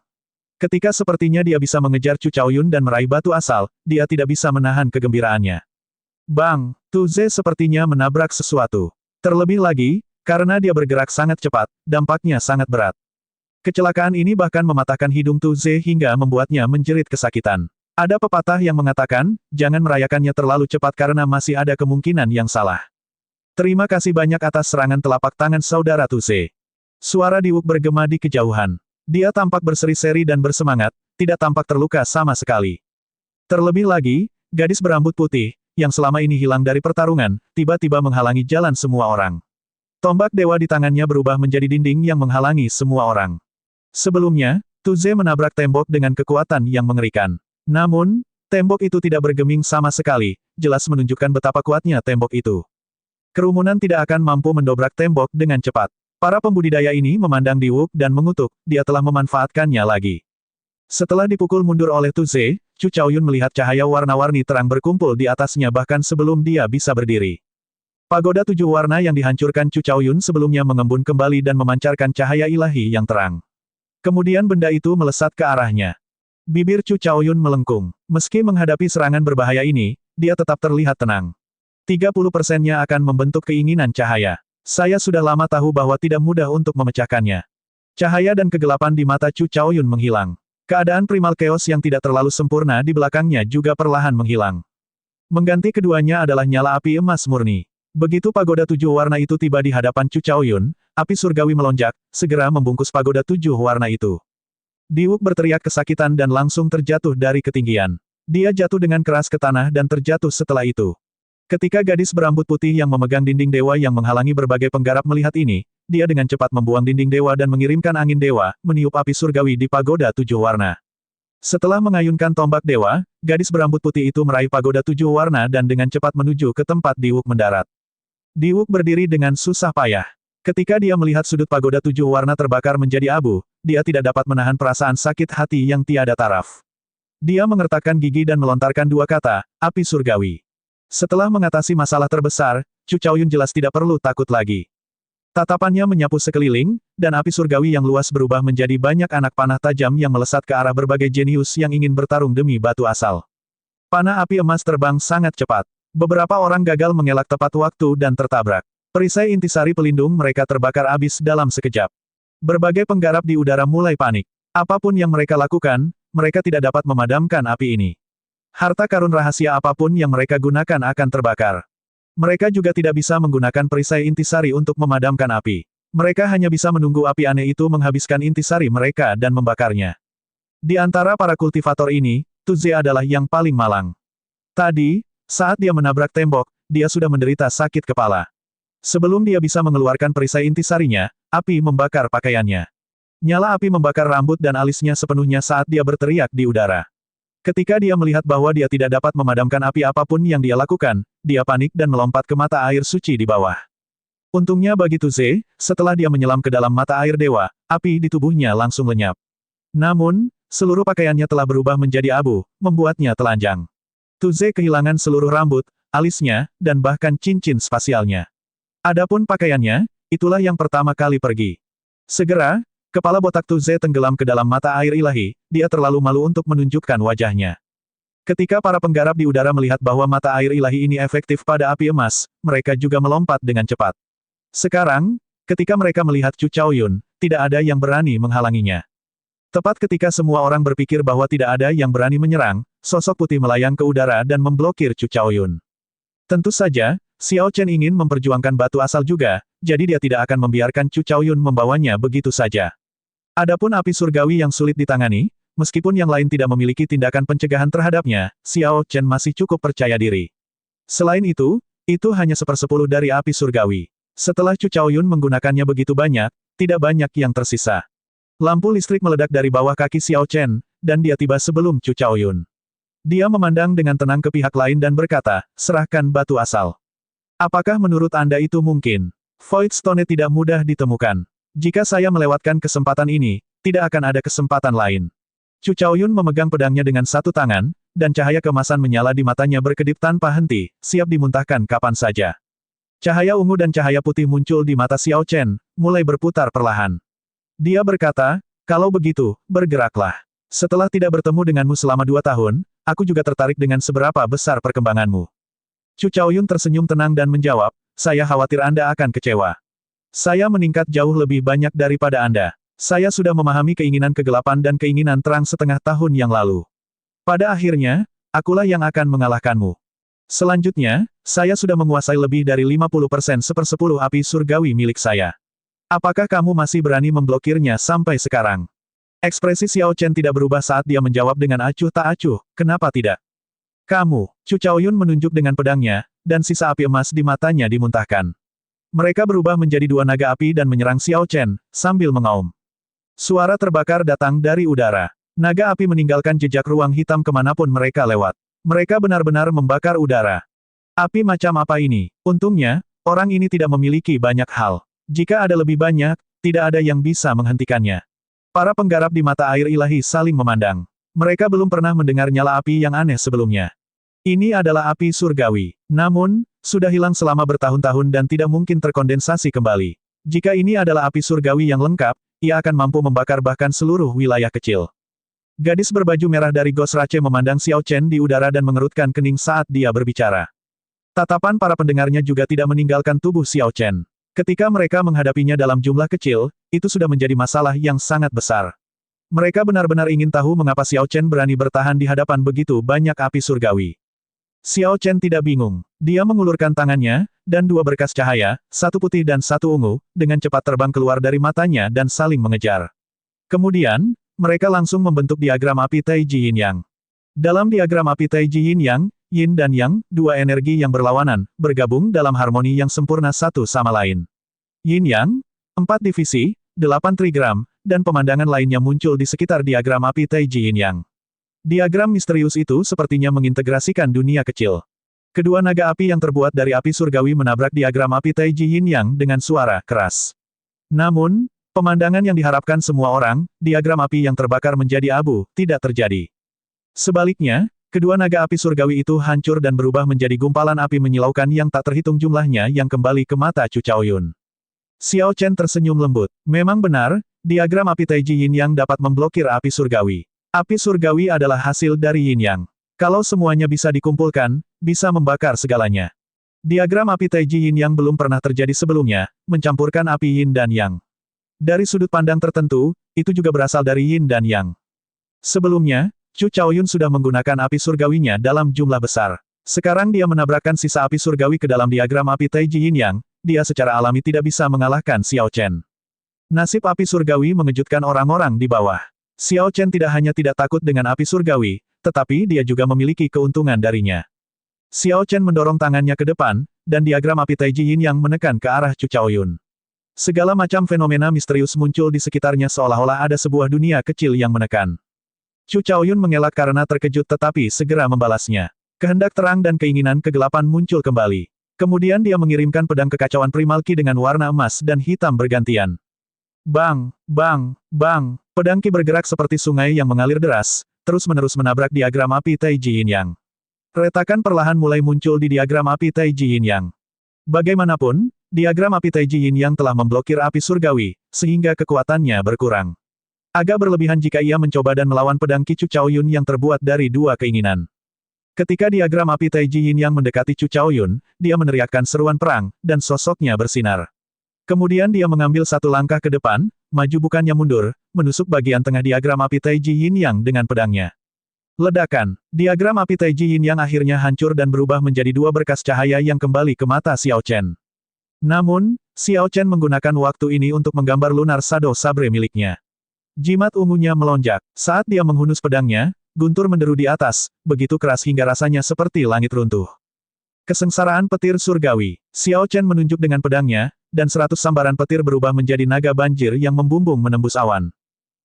Ketika sepertinya dia bisa mengejar Chu Chaoyun dan meraih batu asal, dia tidak bisa menahan kegembiraannya. Bang! Tu Ze sepertinya menabrak sesuatu. Terlebih lagi, karena dia bergerak sangat cepat, dampaknya sangat berat. Kecelakaan ini bahkan mematahkan hidung Tu Ze hingga membuatnya menjerit kesakitan. Ada pepatah yang mengatakan, jangan merayakannya terlalu cepat karena masih ada kemungkinan yang salah. Terima kasih banyak atas serangan telapak tangan saudara Tu Ze. Suara Diwuk bergema di kejauhan. Dia tampak berseri-seri dan bersemangat, tidak tampak terluka sama sekali. Terlebih lagi, gadis berambut putih, yang selama ini hilang dari pertarungan, tiba-tiba menghalangi jalan semua orang. Tombak dewa di tangannya berubah menjadi dinding yang menghalangi semua orang. Sebelumnya, Tu Ze menabrak tembok dengan kekuatan yang mengerikan. Namun, tembok itu tidak bergeming sama sekali, jelas menunjukkan betapa kuatnya tembok itu. Kerumunan tidak akan mampu mendobrak tembok dengan cepat. Para pembudidaya ini memandang Diwuk dan mengutuk, dia telah memanfaatkannya lagi. Setelah dipukul mundur oleh Tu Ze, Chu Chaoyun melihat cahaya warna-warni terang berkumpul di atasnya bahkan sebelum dia bisa berdiri. Pagoda 7 warna yang dihancurkan Chu Chaoyun sebelumnya mengembun kembali dan memancarkan cahaya ilahi yang terang. Kemudian benda itu melesat ke arahnya. Bibir Chu Chaoyun melengkung. Meski menghadapi serangan berbahaya ini, dia tetap terlihat tenang. 30%-nya akan membentuk keinginan cahaya. Saya sudah lama tahu bahwa tidak mudah untuk memecahkannya. Cahaya dan kegelapan di mata Chu Chaoyun menghilang. Keadaan primal chaos yang tidak terlalu sempurna di belakangnya juga perlahan menghilang. Mengganti keduanya adalah nyala api emas murni. Begitu pagoda 7 warna itu tiba di hadapan Chu Chaoyun, api surgawi melonjak, segera membungkus pagoda 7 warna itu. Diwuk berteriak kesakitan dan langsung terjatuh dari ketinggian. Dia jatuh dengan keras ke tanah dan terjatuh setelah itu. Ketika gadis berambut putih yang memegang dinding dewa yang menghalangi berbagai penggarap melihat ini, dia dengan cepat membuang dinding dewa dan mengirimkan angin dewa, meniup api surgawi di pagoda 7 warna. Setelah mengayunkan tombak dewa, gadis berambut putih itu meraih pagoda 7 warna dan dengan cepat menuju ke tempat Diwuk mendarat. Diwuk berdiri dengan susah payah. Ketika dia melihat sudut pagoda 7 warna terbakar menjadi abu, dia tidak dapat menahan perasaan sakit hati yang tiada taraf. Dia mengertakkan gigi dan melontarkan 2 kata, api surgawi. Setelah mengatasi masalah terbesar, Chu Chaoyun jelas tidak perlu takut lagi. Tatapannya menyapu sekeliling, dan api surgawi yang luas berubah menjadi banyak anak panah tajam yang melesat ke arah berbagai jenius yang ingin bertarung demi batu asal. Panah api emas terbang sangat cepat. Beberapa orang gagal mengelak tepat waktu dan tertabrak. Perisai intisari pelindung mereka terbakar habis dalam sekejap. Berbagai penggarap di udara mulai panik. Apapun yang mereka lakukan, mereka tidak dapat memadamkan api ini. Harta karun rahasia apapun yang mereka gunakan akan terbakar. Mereka juga tidak bisa menggunakan perisai intisari untuk memadamkan api. Mereka hanya bisa menunggu api aneh itu menghabiskan intisari mereka dan membakarnya. Di antara para kultivator ini, Tu Ze adalah yang paling malang. Tadi, saat dia menabrak tembok, dia sudah menderita sakit kepala. Sebelum dia bisa mengeluarkan perisai intisarinya, api membakar pakaiannya. Nyala api membakar rambut dan alisnya sepenuhnya saat dia berteriak di udara. Ketika dia melihat bahwa dia tidak dapat memadamkan api apapun yang dia lakukan, dia panik dan melompat ke mata air suci di bawah. Untungnya bagi Tu Ze, setelah dia menyelam ke dalam mata air dewa, api di tubuhnya langsung lenyap. Namun, seluruh pakaiannya telah berubah menjadi abu, membuatnya telanjang. Tu Ze kehilangan seluruh rambut, alisnya, dan bahkan cincin spasialnya. Adapun pakaiannya, itulah yang pertama kali pergi. Segera, kepala botak Tu Ze tenggelam ke dalam mata air ilahi, dia terlalu malu untuk menunjukkan wajahnya. Ketika para penggarap di udara melihat bahwa mata air ilahi ini efektif pada api emas, mereka juga melompat dengan cepat. Sekarang, ketika mereka melihat Chu Chaoyun, tidak ada yang berani menghalanginya. Tepat ketika semua orang berpikir bahwa tidak ada yang berani menyerang, sosok putih melayang ke udara dan memblokir Chu Chaoyun. Tentu saja, Xiao Chen ingin memperjuangkan batu asal juga, jadi dia tidak akan membiarkan Chu Chaoyun membawanya begitu saja. Adapun api surgawi yang sulit ditangani, meskipun yang lain tidak memiliki tindakan pencegahan terhadapnya, Xiao Chen masih cukup percaya diri. Selain itu hanya 1/10 dari api surgawi. Setelah Chu Chaoyun menggunakannya begitu banyak, tidak banyak yang tersisa. Lampu listrik meledak dari bawah kaki Xiao Chen, dan dia tiba sebelum Chu Chaoyun. Dia memandang dengan tenang ke pihak lain dan berkata, serahkan batu asal. Apakah menurut Anda itu mungkin? Void Stone tidak mudah ditemukan. Jika saya melewatkan kesempatan ini, tidak akan ada kesempatan lain. Chu Chaoyun memegang pedangnya dengan satu tangan, dan cahaya keemasan menyala di matanya berkedip tanpa henti, siap dimuntahkan kapan saja. Cahaya ungu dan cahaya putih muncul di mata Xiao Chen, mulai berputar perlahan. Dia berkata, kalau begitu, bergeraklah. Setelah tidak bertemu denganmu selama 2 tahun, aku juga tertarik dengan seberapa besar perkembanganmu. Chu Chaoyun tersenyum tenang dan menjawab, saya khawatir Anda akan kecewa. Saya meningkat jauh lebih banyak daripada Anda. Saya sudah memahami keinginan kegelapan dan keinginan terang setengah tahun yang lalu. Pada akhirnya, akulah yang akan mengalahkanmu. Selanjutnya, saya sudah menguasai lebih dari 50% 1/10 api surgawi milik saya. Apakah kamu masih berani memblokirnya sampai sekarang? Ekspresi Xiao Chen tidak berubah saat dia menjawab dengan acuh tak acuh, kenapa tidak? Kamu, Chu Chaoyun menunjuk dengan pedangnya, dan sisa api emas di matanya dimuntahkan. Mereka berubah menjadi 2 naga api dan menyerang Xiao Chen, sambil mengaum. Suara terbakar datang dari udara. Naga api meninggalkan jejak ruang hitam kemanapun mereka lewat. Mereka benar-benar membakar udara. Api macam apa ini? Untungnya, orang ini tidak memiliki banyak hal. Jika ada lebih banyak, tidak ada yang bisa menghentikannya. Para penggarap di mata air ilahi saling memandang. Mereka belum pernah mendengar nyala api yang aneh sebelumnya. Ini adalah api surgawi. Namun, sudah hilang selama bertahun-tahun dan tidak mungkin terkondensasi kembali. Jika ini adalah api surgawi yang lengkap, ia akan mampu membakar bahkan seluruh wilayah kecil. Gadis berbaju merah dari Ghost Rache memandang Xiao Chen di udara dan mengerutkan kening saat dia berbicara. Tatapan para pendengarnya juga tidak meninggalkan tubuh Xiao Chen. Ketika mereka menghadapinya dalam jumlah kecil, itu sudah menjadi masalah yang sangat besar. Mereka benar-benar ingin tahu mengapa Xiao Chen berani bertahan di hadapan begitu banyak api surgawi. Xiao Chen tidak bingung. Dia mengulurkan tangannya, dan 2 berkas cahaya, satu putih dan satu ungu, dengan cepat terbang keluar dari matanya dan saling mengejar. Kemudian, mereka langsung membentuk diagram api Taiji Yin Yang. Dalam diagram api Taiji Yin Yang, Yin dan Yang, 2 energi yang berlawanan, bergabung dalam harmoni yang sempurna satu sama lain. Yin Yang, 4 divisi, 8 trigram, dan pemandangan lainnya muncul di sekitar diagram api Taiji Yin Yang. Diagram misterius itu sepertinya mengintegrasikan dunia kecil. Kedua naga api yang terbuat dari api surgawi menabrak diagram api Taiji Yin Yang dengan suara keras. Namun, pemandangan yang diharapkan semua orang, diagram api yang terbakar menjadi abu, tidak terjadi. Sebaliknya, kedua naga api surgawi itu hancur dan berubah menjadi gumpalan api menyilaukan yang tak terhitung jumlahnya yang kembali ke mata Chu Chaoyun. Xiao Chen tersenyum lembut. Memang benar, diagram api Taiji Yin Yang dapat memblokir api surgawi. Api surgawi adalah hasil dari Yin Yang. Kalau semuanya bisa dikumpulkan, bisa membakar segalanya. Diagram api Taiji Yin Yang belum pernah terjadi sebelumnya, mencampurkan api Yin dan Yang. Dari sudut pandang tertentu, itu juga berasal dari Yin dan Yang. Sebelumnya, Chu Chaoyun sudah menggunakan api surgawinya dalam jumlah besar. Sekarang dia menabrakkan sisa api surgawi ke dalam diagram api Taiji Yin Yang, dia secara alami tidak bisa mengalahkan Xiao Chen. Nasib api surgawi mengejutkan orang-orang di bawah. Xiao Chen tidak hanya tidak takut dengan api surgawi, tetapi dia juga memiliki keuntungan darinya. Xiao Chen mendorong tangannya ke depan, dan diagram api Taiji Yin Yang menekan ke arah Chu Chaoyun. Segala macam fenomena misterius muncul di sekitarnya seolah-olah ada sebuah dunia kecil yang menekan. Chu Chaoyun mengelak karena terkejut tetapi segera membalasnya. Kehendak terang dan keinginan kegelapan muncul kembali. Kemudian dia mengirimkan pedang kekacauan Primal Ki dengan warna emas dan hitam bergantian. Bang, bang, bang, pedang Ki bergerak seperti sungai yang mengalir deras, terus-menerus menabrak diagram api Taiji Yin Yang. Retakan perlahan mulai muncul di diagram api Taiji Yin Yang. Bagaimanapun, diagram api Taiji Yin Yang telah memblokir api surgawi, sehingga kekuatannya berkurang. Agak berlebihan jika ia mencoba dan melawan pedang Ki Chu Chaoyun yang terbuat dari 2 keinginan. Ketika diagram api Taiji Yin yang mendekati Chu Chaoyun, dia meneriakkan seruan perang, dan sosoknya bersinar. Kemudian dia mengambil satu langkah ke depan, maju bukannya mundur, menusuk bagian tengah diagram api Taiji Yin yang dengan pedangnya. Ledakan. Diagram api Taiji Yin yang akhirnya hancur dan berubah menjadi dua berkas cahaya yang kembali ke mata Xiao Chen. Namun, Xiao Chen menggunakan waktu ini untuk menggambar Lunar Shadow Sabre miliknya. Jimat ungunya melonjak. Saat dia menghunus pedangnya, guntur menderu di atas, begitu keras hingga rasanya seperti langit runtuh. Kesengsaraan petir surgawi. Xiao Chen menunjuk dengan pedangnya, dan 100 sambaran petir berubah menjadi naga banjir yang membumbung menembus awan.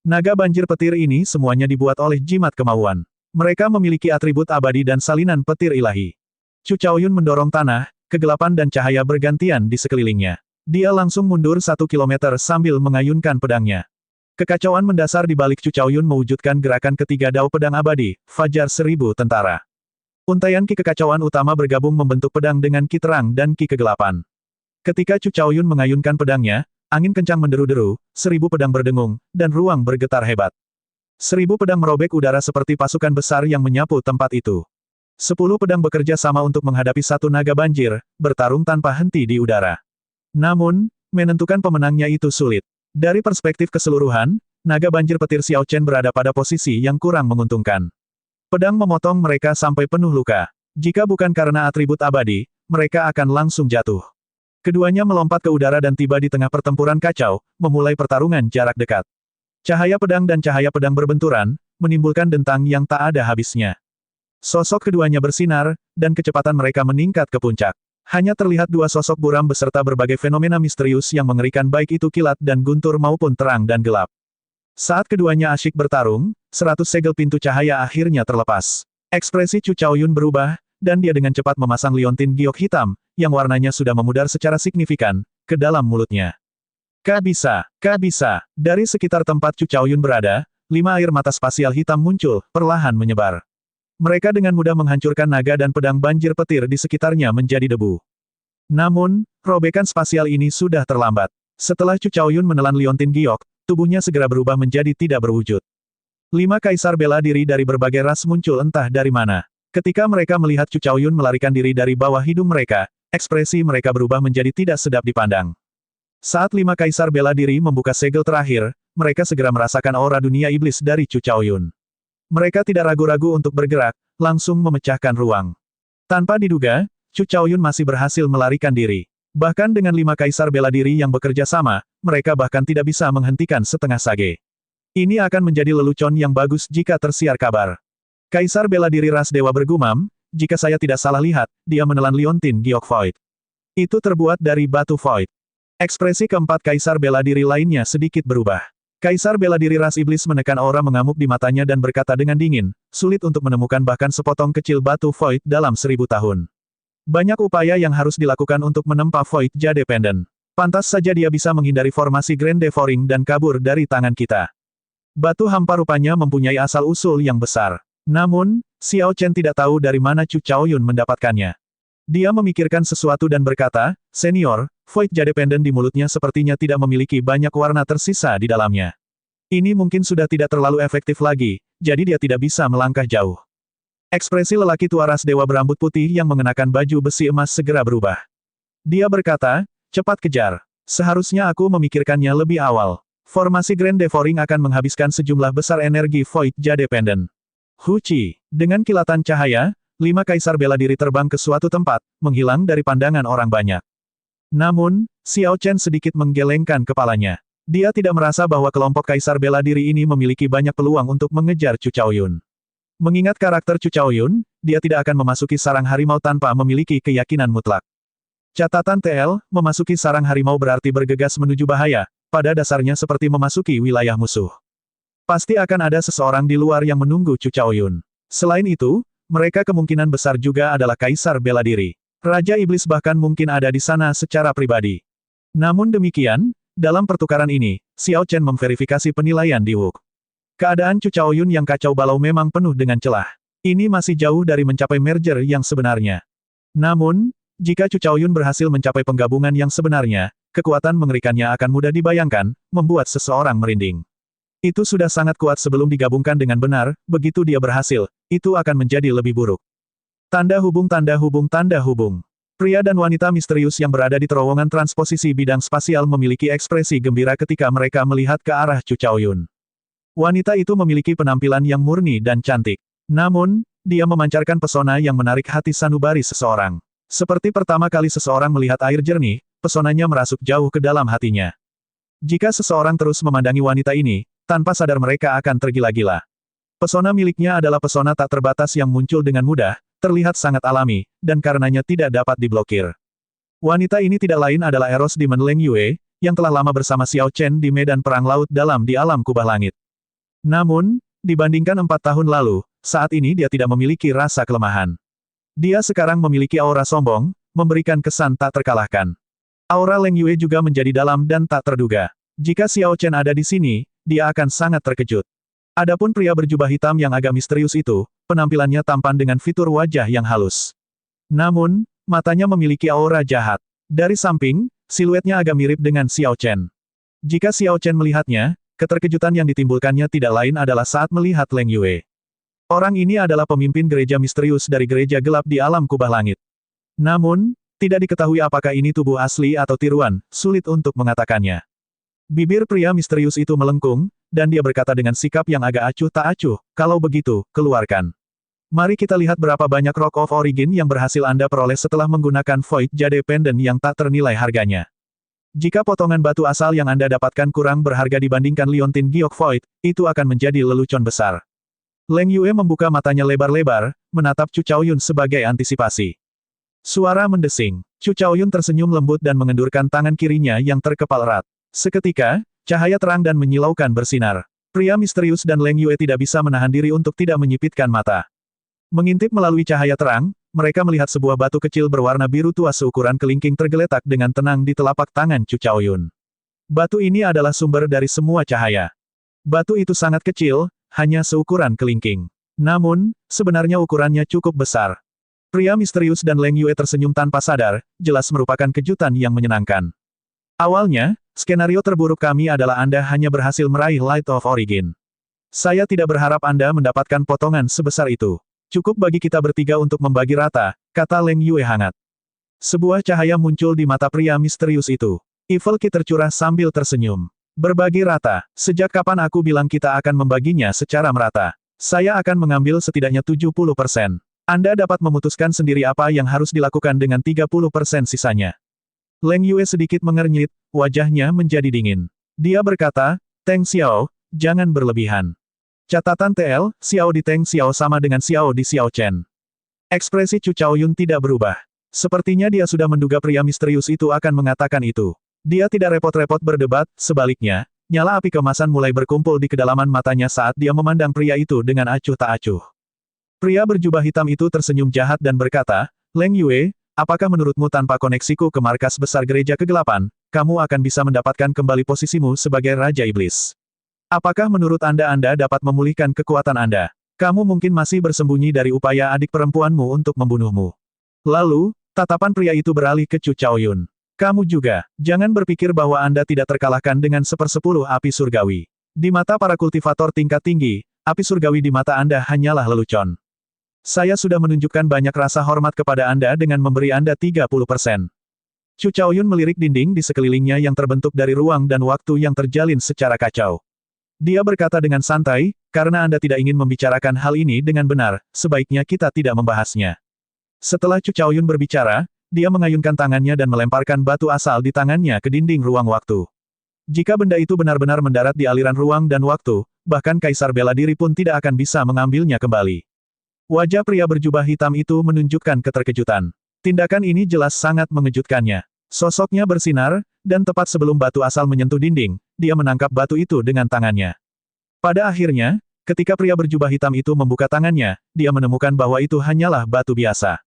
Naga banjir petir ini semuanya dibuat oleh jimat kemauan. Mereka memiliki atribut abadi dan salinan petir ilahi. Chu Chaoyun mendorong tanah, kegelapan dan cahaya bergantian di sekelilingnya. Dia langsung mundur 1 kilometer sambil mengayunkan pedangnya. Kekacauan mendasar di balik Chu Chaoyun mewujudkan gerakan ketiga Dao Pedang Abadi, Fajar 1000 Tentara. Untaian ki kekacauan utama bergabung membentuk pedang dengan ki terang dan ki kegelapan. Ketika Chu Chaoyun mengayunkan pedangnya, angin kencang menderu-deru, 1000 pedang berdengung, dan ruang bergetar hebat. 1000 pedang merobek udara seperti pasukan besar yang menyapu tempat itu. 10 pedang bekerja sama untuk menghadapi satu naga banjir, bertarung tanpa henti di udara. Namun, menentukan pemenangnya itu sulit. Dari perspektif keseluruhan, naga banjir petir Xiao Chen berada pada posisi yang kurang menguntungkan. Pedang memotong mereka sampai penuh luka. Jika bukan karena atribut abadi, mereka akan langsung jatuh. Keduanya melompat ke udara dan tiba di tengah pertempuran kacau, memulai pertarungan jarak dekat. Cahaya pedang dan cahaya pedang berbenturan, menimbulkan dentang yang tak ada habisnya. Sosok keduanya bersinar, dan kecepatan mereka meningkat ke puncak. Hanya terlihat dua sosok buram beserta berbagai fenomena misterius yang mengerikan baik itu kilat dan guntur maupun terang dan gelap. Saat keduanya asyik bertarung, 100 segel pintu cahaya akhirnya terlepas. Ekspresi Chu Chaoyun berubah, dan dia dengan cepat memasang liontin giok hitam, yang warnanya sudah memudar secara signifikan, ke dalam mulutnya. Kak bisa. Dari sekitar tempat Chu Chaoyun berada, 5 air mata spasial hitam muncul, perlahan menyebar. Mereka dengan mudah menghancurkan naga dan pedang banjir petir di sekitarnya menjadi debu. Namun, robekan spasial ini sudah terlambat. Setelah Chu Chaoyun menelan liontin giok, tubuhnya segera berubah menjadi tidak berwujud. 5 kaisar bela diri dari berbagai ras muncul entah dari mana. Ketika mereka melihat Chu Chaoyun melarikan diri dari bawah hidung mereka, ekspresi mereka berubah menjadi tidak sedap dipandang. Saat 5 kaisar bela diri membuka segel terakhir, mereka segera merasakan aura dunia iblis dari Chu Chaoyun. Mereka tidak ragu-ragu untuk bergerak, langsung memecahkan ruang. Tanpa diduga, Chu Chaoyun masih berhasil melarikan diri. Bahkan dengan 5 kaisar bela diri yang bekerja sama, mereka bahkan tidak bisa menghentikan setengah sage. Ini akan menjadi lelucon yang bagus jika tersiar kabar. Kaisar bela diri ras dewa bergumam, jika saya tidak salah lihat, dia menelan liontin giok void. Itu terbuat dari batu void. Ekspresi keempat kaisar bela diri lainnya sedikit berubah. Kaisar bela diri ras iblis menekan aura mengamuk di matanya dan berkata dengan dingin, sulit untuk menemukan bahkan sepotong kecil batu void dalam 1000 tahun. Banyak upaya yang harus dilakukan untuk menempa void jade pendant. Pantas saja dia bisa menghindari formasi Grand Devouring dan kabur dari tangan kita. Batu hampa rupanya mempunyai asal-usul yang besar. Namun, Xiao Chen tidak tahu dari mana Chu Chaoyun mendapatkannya. Dia memikirkan sesuatu dan berkata, Senior, void jade pendant di mulutnya sepertinya tidak memiliki banyak warna tersisa di dalamnya. Ini mungkin sudah tidak terlalu efektif lagi, jadi dia tidak bisa melangkah jauh. Ekspresi lelaki tua ras dewa berambut putih yang mengenakan baju besi emas segera berubah. Dia berkata, cepat kejar. Seharusnya aku memikirkannya lebih awal. Formasi Grand Devouring akan menghabiskan sejumlah besar energi void jade pendant. Huci. Dengan kilatan cahaya, 5 kaisar bela diri terbang ke suatu tempat, menghilang dari pandangan orang banyak. Namun, Xiao Chen sedikit menggelengkan kepalanya. Dia tidak merasa bahwa kelompok kaisar bela diri ini memiliki banyak peluang untuk mengejar Chu Chaoyun. Mengingat karakter Chu Chaoyun, dia tidak akan memasuki sarang harimau tanpa memiliki keyakinan mutlak. Catatan TL, memasuki sarang harimau berarti bergegas menuju bahaya, pada dasarnya seperti memasuki wilayah musuh. Pasti akan ada seseorang di luar yang menunggu Chu Chaoyun. Selain itu, mereka kemungkinan besar juga adalah kaisar bela diri. Raja Iblis bahkan mungkin ada di sana secara pribadi. Namun demikian, dalam pertukaran ini, Xiao Chen memverifikasi penilaian di Wuk. Keadaan Chu Chaoyun yang kacau balau memang penuh dengan celah. Ini masih jauh dari mencapai merger yang sebenarnya. Namun, jika Chu Chaoyun berhasil mencapai penggabungan yang sebenarnya, kekuatan mengerikannya akan mudah dibayangkan, membuat seseorang merinding. Itu sudah sangat kuat sebelum digabungkan dengan benar, begitu dia berhasil, itu akan menjadi lebih buruk. Tanda hubung tanda hubung tanda hubung. Pria dan wanita misterius yang berada di terowongan transposisi bidang spasial memiliki ekspresi gembira ketika mereka melihat ke arah Chu Chaoyun. Wanita itu memiliki penampilan yang murni dan cantik. Namun, dia memancarkan pesona yang menarik hati sanubari seseorang. Seperti pertama kali seseorang melihat air jernih, pesonanya merasuk jauh ke dalam hatinya. Jika seseorang terus memandangi wanita ini, tanpa sadar mereka akan tergila-gila. Pesona miliknya adalah pesona tak terbatas yang muncul dengan mudah, terlihat sangat alami, dan karenanya tidak dapat diblokir. Wanita ini tidak lain adalah Eros Demon Leng Yue, yang telah lama bersama Xiao Chen di medan perang laut dalam di alam kubah langit. Namun, dibandingkan 4 tahun lalu, saat ini dia tidak memiliki rasa kelemahan. Dia sekarang memiliki aura sombong, memberikan kesan tak terkalahkan. Aura Leng Yue juga menjadi dalam dan tak terduga. Jika Xiao Chen ada di sini, dia akan sangat terkejut. Adapun pria berjubah hitam yang agak misterius itu, penampilannya tampan dengan fitur wajah yang halus. Namun, matanya memiliki aura jahat. Dari samping, siluetnya agak mirip dengan Xiao Chen. Jika Xiao Chen melihatnya, keterkejutan yang ditimbulkannya tidak lain adalah saat melihat Leng Yue. Orang ini adalah pemimpin gereja misterius dari gereja gelap di alam kubah langit. Namun, tidak diketahui apakah ini tubuh asli atau tiruan, sulit untuk mengatakannya. Bibir pria misterius itu melengkung, dan dia berkata dengan sikap yang agak acuh tak acuh, kalau begitu, keluarkan. Mari kita lihat berapa banyak Rock of Origin yang berhasil Anda peroleh setelah menggunakan Void Jade Pendant yang tak ternilai harganya. Jika potongan batu asal yang Anda dapatkan kurang berharga dibandingkan Liontin Giok Void, itu akan menjadi lelucon besar. Leng Yue membuka matanya lebar-lebar, menatap Chu Chaoyun sebagai antisipasi. Suara mendesing. Chu Chaoyun tersenyum lembut dan mengendurkan tangan kirinya yang terkepal erat. Seketika, cahaya terang dan menyilaukan bersinar. Pria misterius dan Leng Yue tidak bisa menahan diri untuk tidak menyipitkan mata. Mengintip melalui cahaya terang, mereka melihat sebuah batu kecil berwarna biru tua seukuran kelingking tergeletak dengan tenang di telapak tangan Chu Chaoyun. Batu ini adalah sumber dari semua cahaya. Batu itu sangat kecil, hanya seukuran kelingking. Namun, sebenarnya ukurannya cukup besar. Pria misterius dan Leng Yue tersenyum tanpa sadar, jelas merupakan kejutan yang menyenangkan. Awalnya, skenario terburuk kami adalah Anda hanya berhasil meraih Light of Origin. Saya tidak berharap Anda mendapatkan potongan sebesar itu. Cukup bagi kita bertiga untuk membagi rata, kata Leng Yue hangat. Sebuah cahaya muncul di mata pria misterius itu. Evil Ki tercurah sambil tersenyum. Berbagi rata, sejak kapan aku bilang kita akan membaginya secara merata? Saya akan mengambil setidaknya 70%. Anda dapat memutuskan sendiri apa yang harus dilakukan dengan 30% sisanya. Leng Yue sedikit mengernyit, wajahnya menjadi dingin. Dia berkata, Teng Xiao, jangan berlebihan. Catatan TL, Xiao di Teng Xiao sama dengan Xiao di Xiao Chen. Ekspresi Chu Chaoyun tidak berubah. Sepertinya dia sudah menduga pria misterius itu akan mengatakan itu. Dia tidak repot-repot berdebat, sebaliknya, nyala api kemasan mulai berkumpul di kedalaman matanya saat dia memandang pria itu dengan acuh tak acuh. Pria berjubah hitam itu tersenyum jahat dan berkata, Leng Yue, apakah menurutmu tanpa koneksiku ke markas besar gereja kegelapan, kamu akan bisa mendapatkan kembali posisimu sebagai Raja Iblis? Apakah menurut Anda dapat memulihkan kekuatan Anda? Kamu mungkin masih bersembunyi dari upaya adik perempuanmu untuk membunuhmu. Lalu, tatapan pria itu beralih ke Chu Chaoyun. Kamu juga, jangan berpikir bahwa Anda tidak terkalahkan dengan 1/10 api surgawi. Di mata para kultivator tingkat tinggi, api surgawi di mata Anda hanyalah lelucon. Saya sudah menunjukkan banyak rasa hormat kepada Anda dengan memberi Anda 30%. Chu Chaoyun melirik dinding di sekelilingnya yang terbentuk dari ruang dan waktu yang terjalin secara kacau. Dia berkata dengan santai, karena Anda tidak ingin membicarakan hal ini dengan benar, sebaiknya kita tidak membahasnya. Setelah Chu Chaoyun berbicara, dia mengayunkan tangannya dan melemparkan batu asal di tangannya ke dinding ruang waktu. Jika benda itu benar-benar mendarat di aliran ruang dan waktu, bahkan Kaisar Bela Diri pun tidak akan bisa mengambilnya kembali. Wajah pria berjubah hitam itu menunjukkan keterkejutan. Tindakan ini jelas sangat mengejutkannya. Sosoknya bersinar, dan tepat sebelum batu asal menyentuh dinding, dia menangkap batu itu dengan tangannya. Pada akhirnya, ketika pria berjubah hitam itu membuka tangannya, dia menemukan bahwa itu hanyalah batu biasa.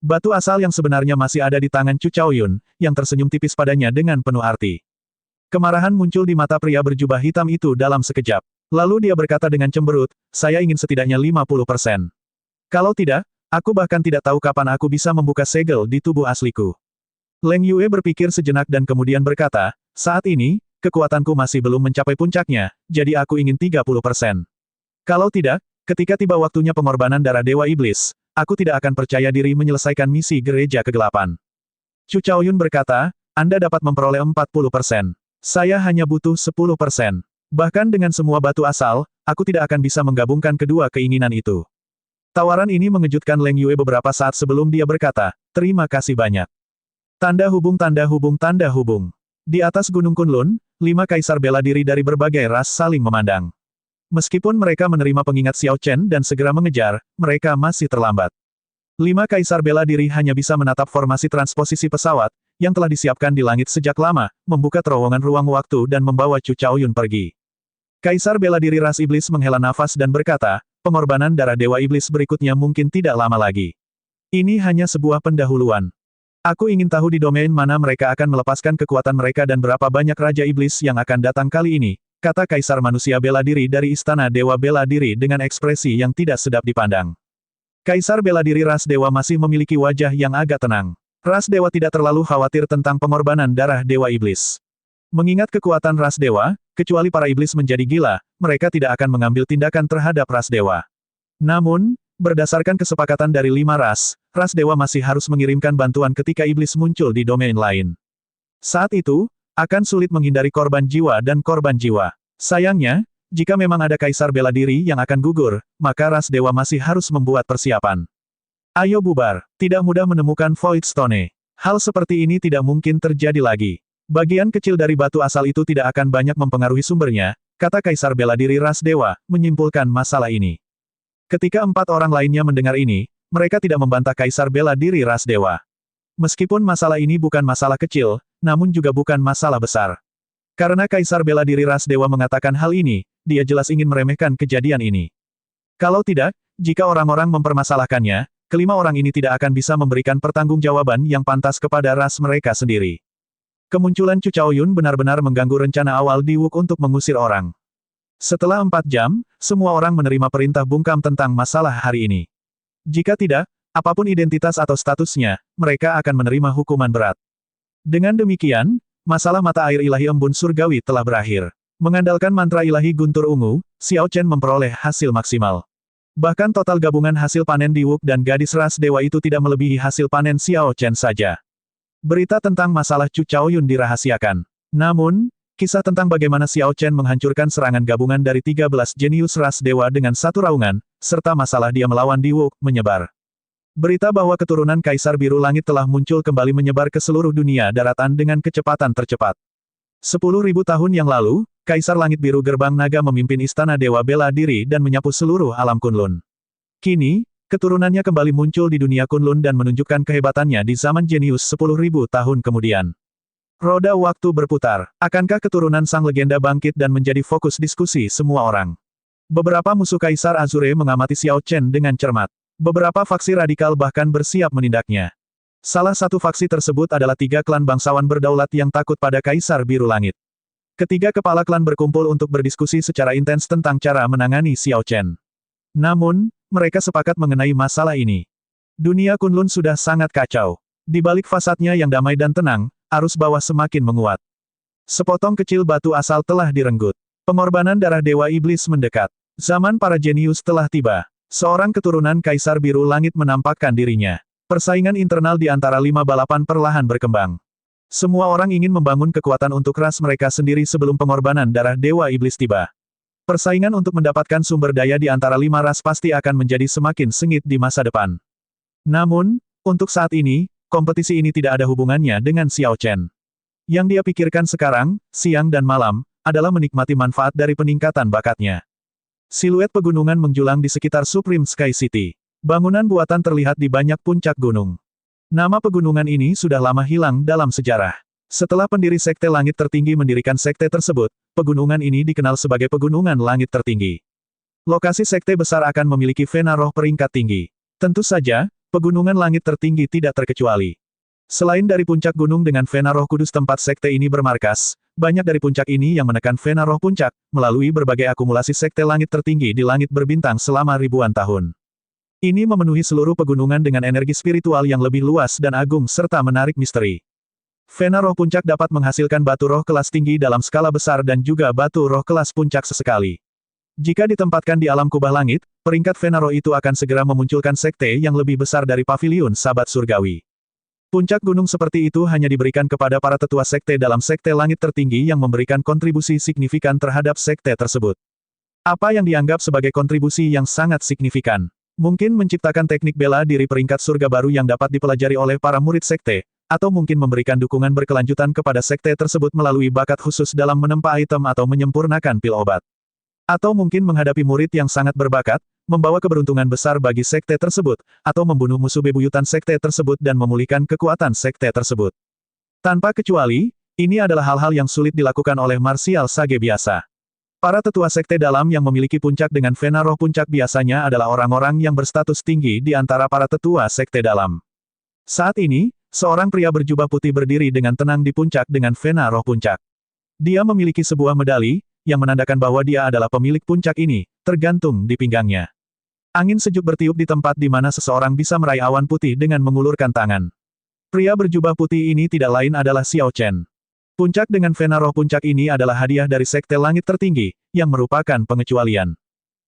Batu asal yang sebenarnya masih ada di tangan Chu Chaoyun, yang tersenyum tipis padanya dengan penuh arti. Kemarahan muncul di mata pria berjubah hitam itu dalam sekejap. Lalu dia berkata dengan cemberut, saya ingin setidaknya 50%. Kalau tidak, aku bahkan tidak tahu kapan aku bisa membuka segel di tubuh asliku. Leng Yue berpikir sejenak dan kemudian berkata, saat ini, kekuatanku masih belum mencapai puncaknya, jadi aku ingin 30%. Kalau tidak, ketika tiba waktunya pengorbanan darah Dewa Iblis, aku tidak akan percaya diri menyelesaikan misi Gereja Kegelapan. Chu Chaoyun berkata, Anda dapat memperoleh 40%. Saya hanya butuh 10%. Bahkan dengan semua batu asal, aku tidak akan bisa menggabungkan kedua keinginan itu. Tawaran ini mengejutkan Leng Yue beberapa saat sebelum dia berkata, terima kasih banyak. Tanda hubung tanda hubung tanda hubung. Di atas Gunung Kunlun, 5 kaisar bela diri dari berbagai ras saling memandang. Meskipun mereka menerima pengingat Xiao Chen dan segera mengejar, mereka masih terlambat. 5 kaisar bela diri hanya bisa menatap formasi transposisi pesawat, yang telah disiapkan di langit sejak lama, membuka terowongan ruang waktu dan membawa Chu Chaoyun pergi. Kaisar bela diri ras iblis menghela nafas dan berkata, pengorbanan darah dewa iblis berikutnya mungkin tidak lama lagi. Ini hanya sebuah pendahuluan. Aku ingin tahu di domain mana mereka akan melepaskan kekuatan mereka dan berapa banyak raja iblis yang akan datang kali ini, kata Kaisar Manusia Bela Diri dari Istana Dewa Bela Diri dengan ekspresi yang tidak sedap dipandang. Kaisar Bela Diri ras dewa masih memiliki wajah yang agak tenang. Ras dewa tidak terlalu khawatir tentang pengorbanan darah dewa iblis. Mengingat kekuatan ras dewa, kecuali para iblis menjadi gila, mereka tidak akan mengambil tindakan terhadap ras dewa. Namun, berdasarkan kesepakatan dari 5 ras dewa masih harus mengirimkan bantuan ketika iblis muncul di domain lain. Saat itu, akan sulit menghindari korban jiwa dan korban jiwa. Sayangnya, jika memang ada kaisar bela diri yang akan gugur, maka ras dewa masih harus membuat persiapan. Ayo bubar, tidak mudah menemukan Void Stone. Hal seperti ini tidak mungkin terjadi lagi. Bagian kecil dari batu asal itu tidak akan banyak mempengaruhi sumbernya, kata kaisar bela diri ras dewa, menyimpulkan masalah ini. Ketika 4 orang lainnya mendengar ini, mereka tidak membantah kaisar bela diri ras dewa. Meskipun masalah ini bukan masalah kecil, namun juga bukan masalah besar. Karena kaisar bela diri ras dewa mengatakan hal ini, dia jelas ingin meremehkan kejadian ini. Kalau tidak, jika orang-orang mempermasalahkannya, kelima orang ini tidak akan bisa memberikan pertanggungjawaban yang pantas kepada ras mereka sendiri. Kemunculan Chu Chaoyun benar-benar mengganggu rencana awal Di Wuk untuk mengusir orang. Setelah 4 jam, semua orang menerima perintah bungkam tentang masalah hari ini. Jika tidak, apapun identitas atau statusnya, mereka akan menerima hukuman berat. Dengan demikian, masalah mata air ilahi embun surgawi telah berakhir. Mengandalkan mantra ilahi guntur ungu, Xiao Chen memperoleh hasil maksimal. Bahkan total gabungan hasil panen Di Wuk dan gadis ras dewa itu tidak melebihi hasil panen Xiao Chen saja. Berita tentang masalah Chu Chaoyun dirahasiakan. Namun, kisah tentang bagaimana Xiao Chen menghancurkan serangan gabungan dari 13 jenius ras dewa dengan satu raungan, serta masalah dia melawan Di Wuk, menyebar. Berita bahwa keturunan Kaisar Biru Langit telah muncul kembali menyebar ke seluruh dunia daratan dengan kecepatan tercepat. 10.000 tahun yang lalu, Kaisar Langit Biru Gerbang Naga memimpin Istana Dewa Bela Diri dan menyapu seluruh alam Kunlun. Kini, keturunannya kembali muncul di dunia Kunlun dan menunjukkan kehebatannya di zaman jenius 10.000 tahun kemudian. Roda waktu berputar. Akankah keturunan sang legenda bangkit dan menjadi fokus diskusi semua orang? Beberapa musuh Kaisar Azure mengamati Xiao Chen dengan cermat. Beberapa faksi radikal bahkan bersiap menindaknya. Salah satu faksi tersebut adalah 3 klan bangsawan berdaulat yang takut pada Kaisar Biru Langit. Ketiga kepala klan berkumpul untuk berdiskusi secara intens tentang cara menangani Xiao Chen. Namun, mereka sepakat mengenai masalah ini. Dunia Kunlun sudah sangat kacau. Di balik fasadnya yang damai dan tenang, arus bawah semakin menguat. Sepotong kecil batu asal telah direnggut. Pengorbanan darah dewa iblis mendekat. Zaman para jenius telah tiba. Seorang keturunan Kaisar Biru Langit menampakkan dirinya. Persaingan internal di antara 5 balapan perlahan berkembang. Semua orang ingin membangun kekuatan untuk ras mereka sendiri sebelum pengorbanan darah dewa iblis tiba. Persaingan untuk mendapatkan sumber daya di antara 5 ras pasti akan menjadi semakin sengit di masa depan. Namun, untuk saat ini, kompetisi ini tidak ada hubungannya dengan Xiao Chen. Yang dia pikirkan sekarang, siang dan malam, adalah menikmati manfaat dari peningkatan bakatnya. Siluet pegunungan menjulang di sekitar Supreme Sky City. Bangunan buatan terlihat di banyak puncak gunung. Nama pegunungan ini sudah lama hilang dalam sejarah. Setelah pendiri Sekte Langit Tertinggi mendirikan sekte tersebut, pegunungan ini dikenal sebagai Pegunungan Langit Tertinggi. Lokasi sekte besar akan memiliki vena roh peringkat tinggi. Tentu saja, Pegunungan Langit Tertinggi tidak terkecuali. Selain dari puncak gunung dengan vena roh kudus tempat sekte ini bermarkas, banyak dari puncak ini yang menekan vena roh puncak, melalui berbagai akumulasi sekte langit tertinggi di langit berbintang selama ribuan tahun. Ini memenuhi seluruh pegunungan dengan energi spiritual yang lebih luas dan agung serta menarik misteri. Vena roh puncak dapat menghasilkan batu roh kelas tinggi dalam skala besar dan juga batu roh kelas puncak sesekali. Jika ditempatkan di alam kubah langit, peringkat Venaro itu akan segera memunculkan sekte yang lebih besar dari paviliun sahabat surgawi. Puncak gunung seperti itu hanya diberikan kepada para tetua sekte dalam sekte langit tertinggi yang memberikan kontribusi signifikan terhadap sekte tersebut. Apa yang dianggap sebagai kontribusi yang sangat signifikan? Mungkin menciptakan teknik bela diri peringkat surga baru yang dapat dipelajari oleh para murid sekte, atau mungkin memberikan dukungan berkelanjutan kepada sekte tersebut melalui bakat khusus dalam menempa item atau menyempurnakan pil obat. Atau mungkin menghadapi murid yang sangat berbakat, membawa keberuntungan besar bagi sekte tersebut, atau membunuh musuh bebuyutan sekte tersebut dan memulihkan kekuatan sekte tersebut. Tanpa kecuali, ini adalah hal-hal yang sulit dilakukan oleh martial sage biasa. Para tetua sekte dalam yang memiliki puncak dengan vena roh puncak biasanya adalah orang-orang yang berstatus tinggi di antara para tetua sekte dalam. Saat ini, seorang pria berjubah putih berdiri dengan tenang di puncak dengan vena roh puncak. Dia memiliki sebuah medali, yang menandakan bahwa dia adalah pemilik puncak ini, tergantung di pinggangnya. Angin sejuk bertiup di tempat di mana seseorang bisa meraih awan putih dengan mengulurkan tangan. Pria berjubah putih ini tidak lain adalah Xiao Chen. Puncak dengan vena roh puncak ini adalah hadiah dari sekte langit tertinggi, yang merupakan pengecualian.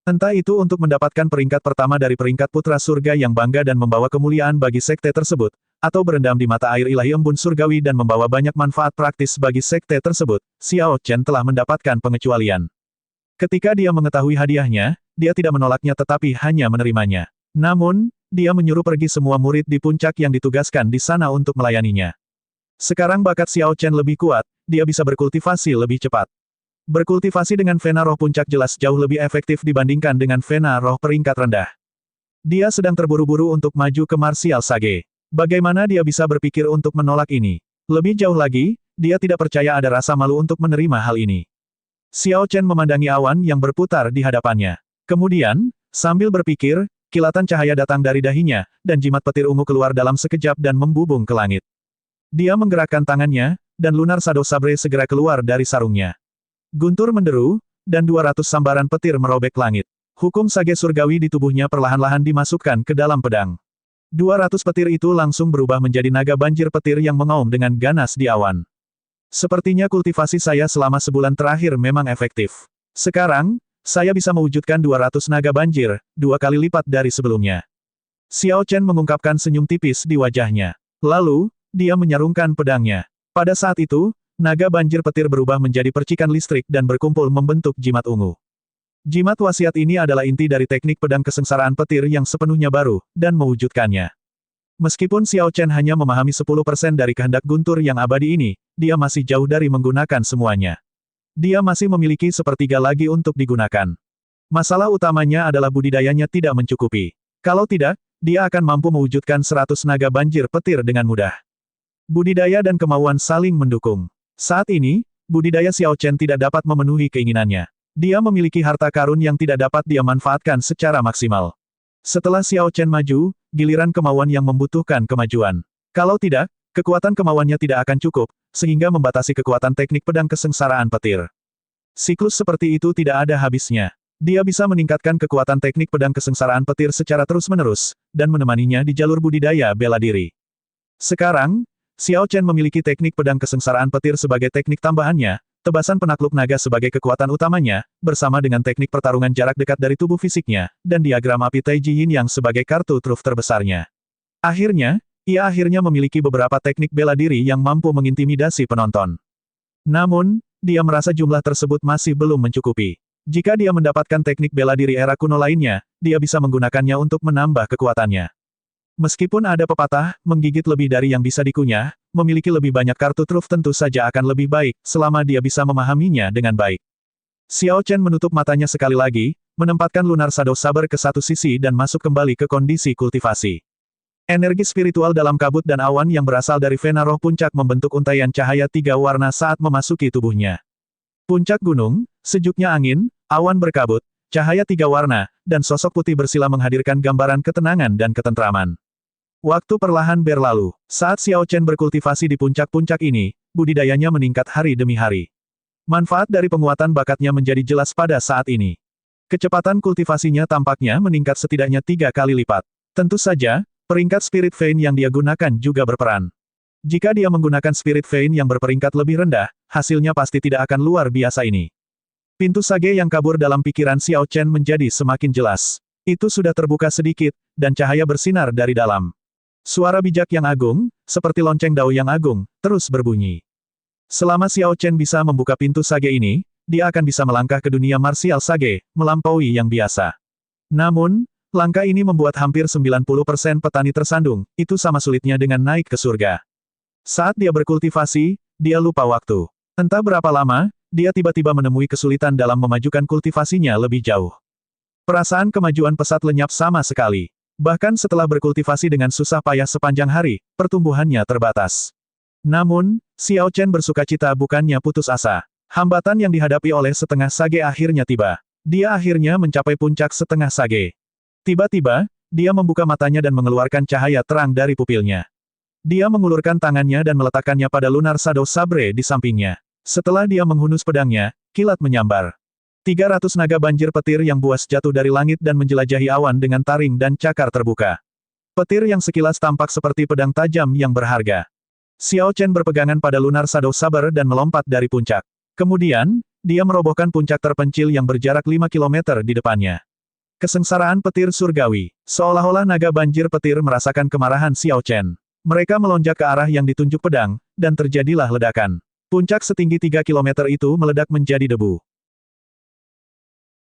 Entah itu untuk mendapatkan peringkat pertama dari peringkat putra surga yang bangga dan membawa kemuliaan bagi sekte tersebut, atau berendam di mata air ilahi embun surgawi dan membawa banyak manfaat praktis bagi sekte tersebut, Xiao Chen telah mendapatkan pengecualian. Ketika dia mengetahui hadiahnya, dia tidak menolaknya tetapi hanya menerimanya. Namun, dia menyuruh pergi semua murid di puncak yang ditugaskan di sana untuk melayaninya. Sekarang bakat Xiao Chen lebih kuat, dia bisa berkultivasi lebih cepat. Berkultivasi dengan vena roh puncak jelas jauh lebih efektif dibandingkan dengan vena roh peringkat rendah. Dia sedang terburu-buru untuk maju ke martial sage. Bagaimana dia bisa berpikir untuk menolak ini? Lebih jauh lagi, dia tidak percaya ada rasa malu untuk menerima hal ini. Xiao Chen memandangi awan yang berputar di hadapannya. Kemudian, sambil berpikir, kilatan cahaya datang dari dahinya, dan jimat petir ungu keluar dalam sekejap dan membubung ke langit. Dia menggerakkan tangannya, dan lunar shadow sabre segera keluar dari sarungnya. Guntur menderu, dan 200 sambaran petir merobek langit. Hukum sage surgawi di tubuhnya perlahan-lahan dimasukkan ke dalam pedang. 200 petir itu langsung berubah menjadi naga banjir petir yang mengaum dengan ganas di awan. Sepertinya kultivasi saya selama sebulan terakhir memang efektif. Sekarang, saya bisa mewujudkan 200 naga banjir, 2 kali lipat dari sebelumnya. Xiao Chen mengungkapkan senyum tipis di wajahnya. Lalu, dia menyarungkan pedangnya. Pada saat itu, naga banjir petir berubah menjadi percikan listrik dan berkumpul membentuk jimat ungu. Jimat wasiat ini adalah inti dari teknik pedang kesengsaraan petir yang sepenuhnya baru, dan mewujudkannya. Meskipun Xiao Chen hanya memahami 10% dari kehendak guntur yang abadi ini, dia masih jauh dari menggunakan semuanya. Dia masih memiliki sepertiga lagi untuk digunakan. Masalah utamanya adalah budidayanya tidak mencukupi. Kalau tidak, dia akan mampu mewujudkan 100 naga banjir petir dengan mudah. Budidaya dan kemauan saling mendukung. Saat ini, budidaya Xiao Chen tidak dapat memenuhi keinginannya. Dia memiliki harta karun yang tidak dapat dia manfaatkan secara maksimal. Setelah Xiao Chen maju, giliran kemauan yang membutuhkan kemajuan. Kalau tidak, kekuatan kemauannya tidak akan cukup, sehingga membatasi kekuatan teknik pedang kesengsaraan petir. Siklus seperti itu tidak ada habisnya. Dia bisa meningkatkan kekuatan teknik pedang kesengsaraan petir secara terus-menerus, dan menemaninya di jalur budidaya bela diri. Sekarang, Xiao Chen memiliki teknik pedang kesengsaraan petir sebagai teknik tambahannya, tebasan penakluk naga sebagai kekuatan utamanya, bersama dengan teknik pertarungan jarak dekat dari tubuh fisiknya, dan diagram api Taiji Yin yang sebagai kartu truf terbesarnya. Akhirnya, ia memiliki beberapa teknik bela diri yang mampu mengintimidasi penonton. Namun, dia merasa jumlah tersebut masih belum mencukupi. Jika dia mendapatkan teknik bela diri era kuno lainnya, dia bisa menggunakannya untuk menambah kekuatannya. Meskipun ada pepatah, menggigit lebih dari yang bisa dikunyah, memiliki lebih banyak kartu truf tentu saja akan lebih baik, selama dia bisa memahaminya dengan baik. Xiao Chen menutup matanya sekali lagi, menempatkan lunar shadow saber ke satu sisi dan masuk kembali ke kondisi kultivasi. Energi spiritual dalam kabut dan awan yang berasal dari vena roh puncak membentuk untaian cahaya 3 warna saat memasuki tubuhnya. Puncak gunung, sejuknya angin, awan berkabut, cahaya 3 warna, dan sosok putih bersila menghadirkan gambaran ketenangan dan ketentraman. Waktu perlahan berlalu. Saat Xiao Chen berkultivasi di puncak-puncak ini, budidayanya meningkat hari demi hari. Manfaat dari penguatan bakatnya menjadi jelas pada saat ini. Kecepatan kultivasinya tampaknya meningkat setidaknya 3 kali lipat. Tentu saja, peringkat Spirit Vein yang dia gunakan juga berperan. Jika dia menggunakan Spirit Vein yang berperingkat lebih rendah, hasilnya pasti tidak akan luar biasa ini. Pintu sage yang kabur dalam pikiran Xiao Chen menjadi semakin jelas. Itu sudah terbuka sedikit, dan cahaya bersinar dari dalam. Suara bijak yang agung, seperti lonceng dao yang agung, terus berbunyi. Selama Xiao Chen bisa membuka pintu sage ini, dia akan bisa melangkah ke dunia martial sage, melampaui yang biasa. Namun, langkah ini membuat hampir 90% petani tersandung, itu sama sulitnya dengan naik ke surga. Saat dia berkultivasi, dia lupa waktu. Entah berapa lama, dia tiba-tiba menemui kesulitan dalam memajukan kultivasinya lebih jauh. Perasaan kemajuan pesat lenyap sama sekali. Bahkan setelah berkultivasi dengan susah payah sepanjang hari, pertumbuhannya terbatas. Namun, Xiao Chen bersukacita bukannya putus asa. Hambatan yang dihadapi oleh setengah sage akhirnya tiba. Dia akhirnya mencapai puncak setengah sage. Tiba-tiba, dia membuka matanya dan mengeluarkan cahaya terang dari pupilnya. Dia mengulurkan tangannya dan meletakkannya pada lunar shadow sabre di sampingnya. Setelah dia menghunus pedangnya, kilat menyambar. 300 naga banjir petir yang buas jatuh dari langit dan menjelajahi awan dengan taring dan cakar terbuka. Petir yang sekilas tampak seperti pedang tajam yang berharga. Xiao Chen berpegangan pada lunar shadow saber dan melompat dari puncak. Kemudian, dia merobohkan puncak terpencil yang berjarak 5 km di depannya. Kesengsaraan petir surgawi. Seolah-olah naga banjir petir merasakan kemarahan Xiao Chen. Mereka melonjak ke arah yang ditunjuk pedang, dan terjadilah ledakan. Puncak setinggi 3 km itu meledak menjadi debu.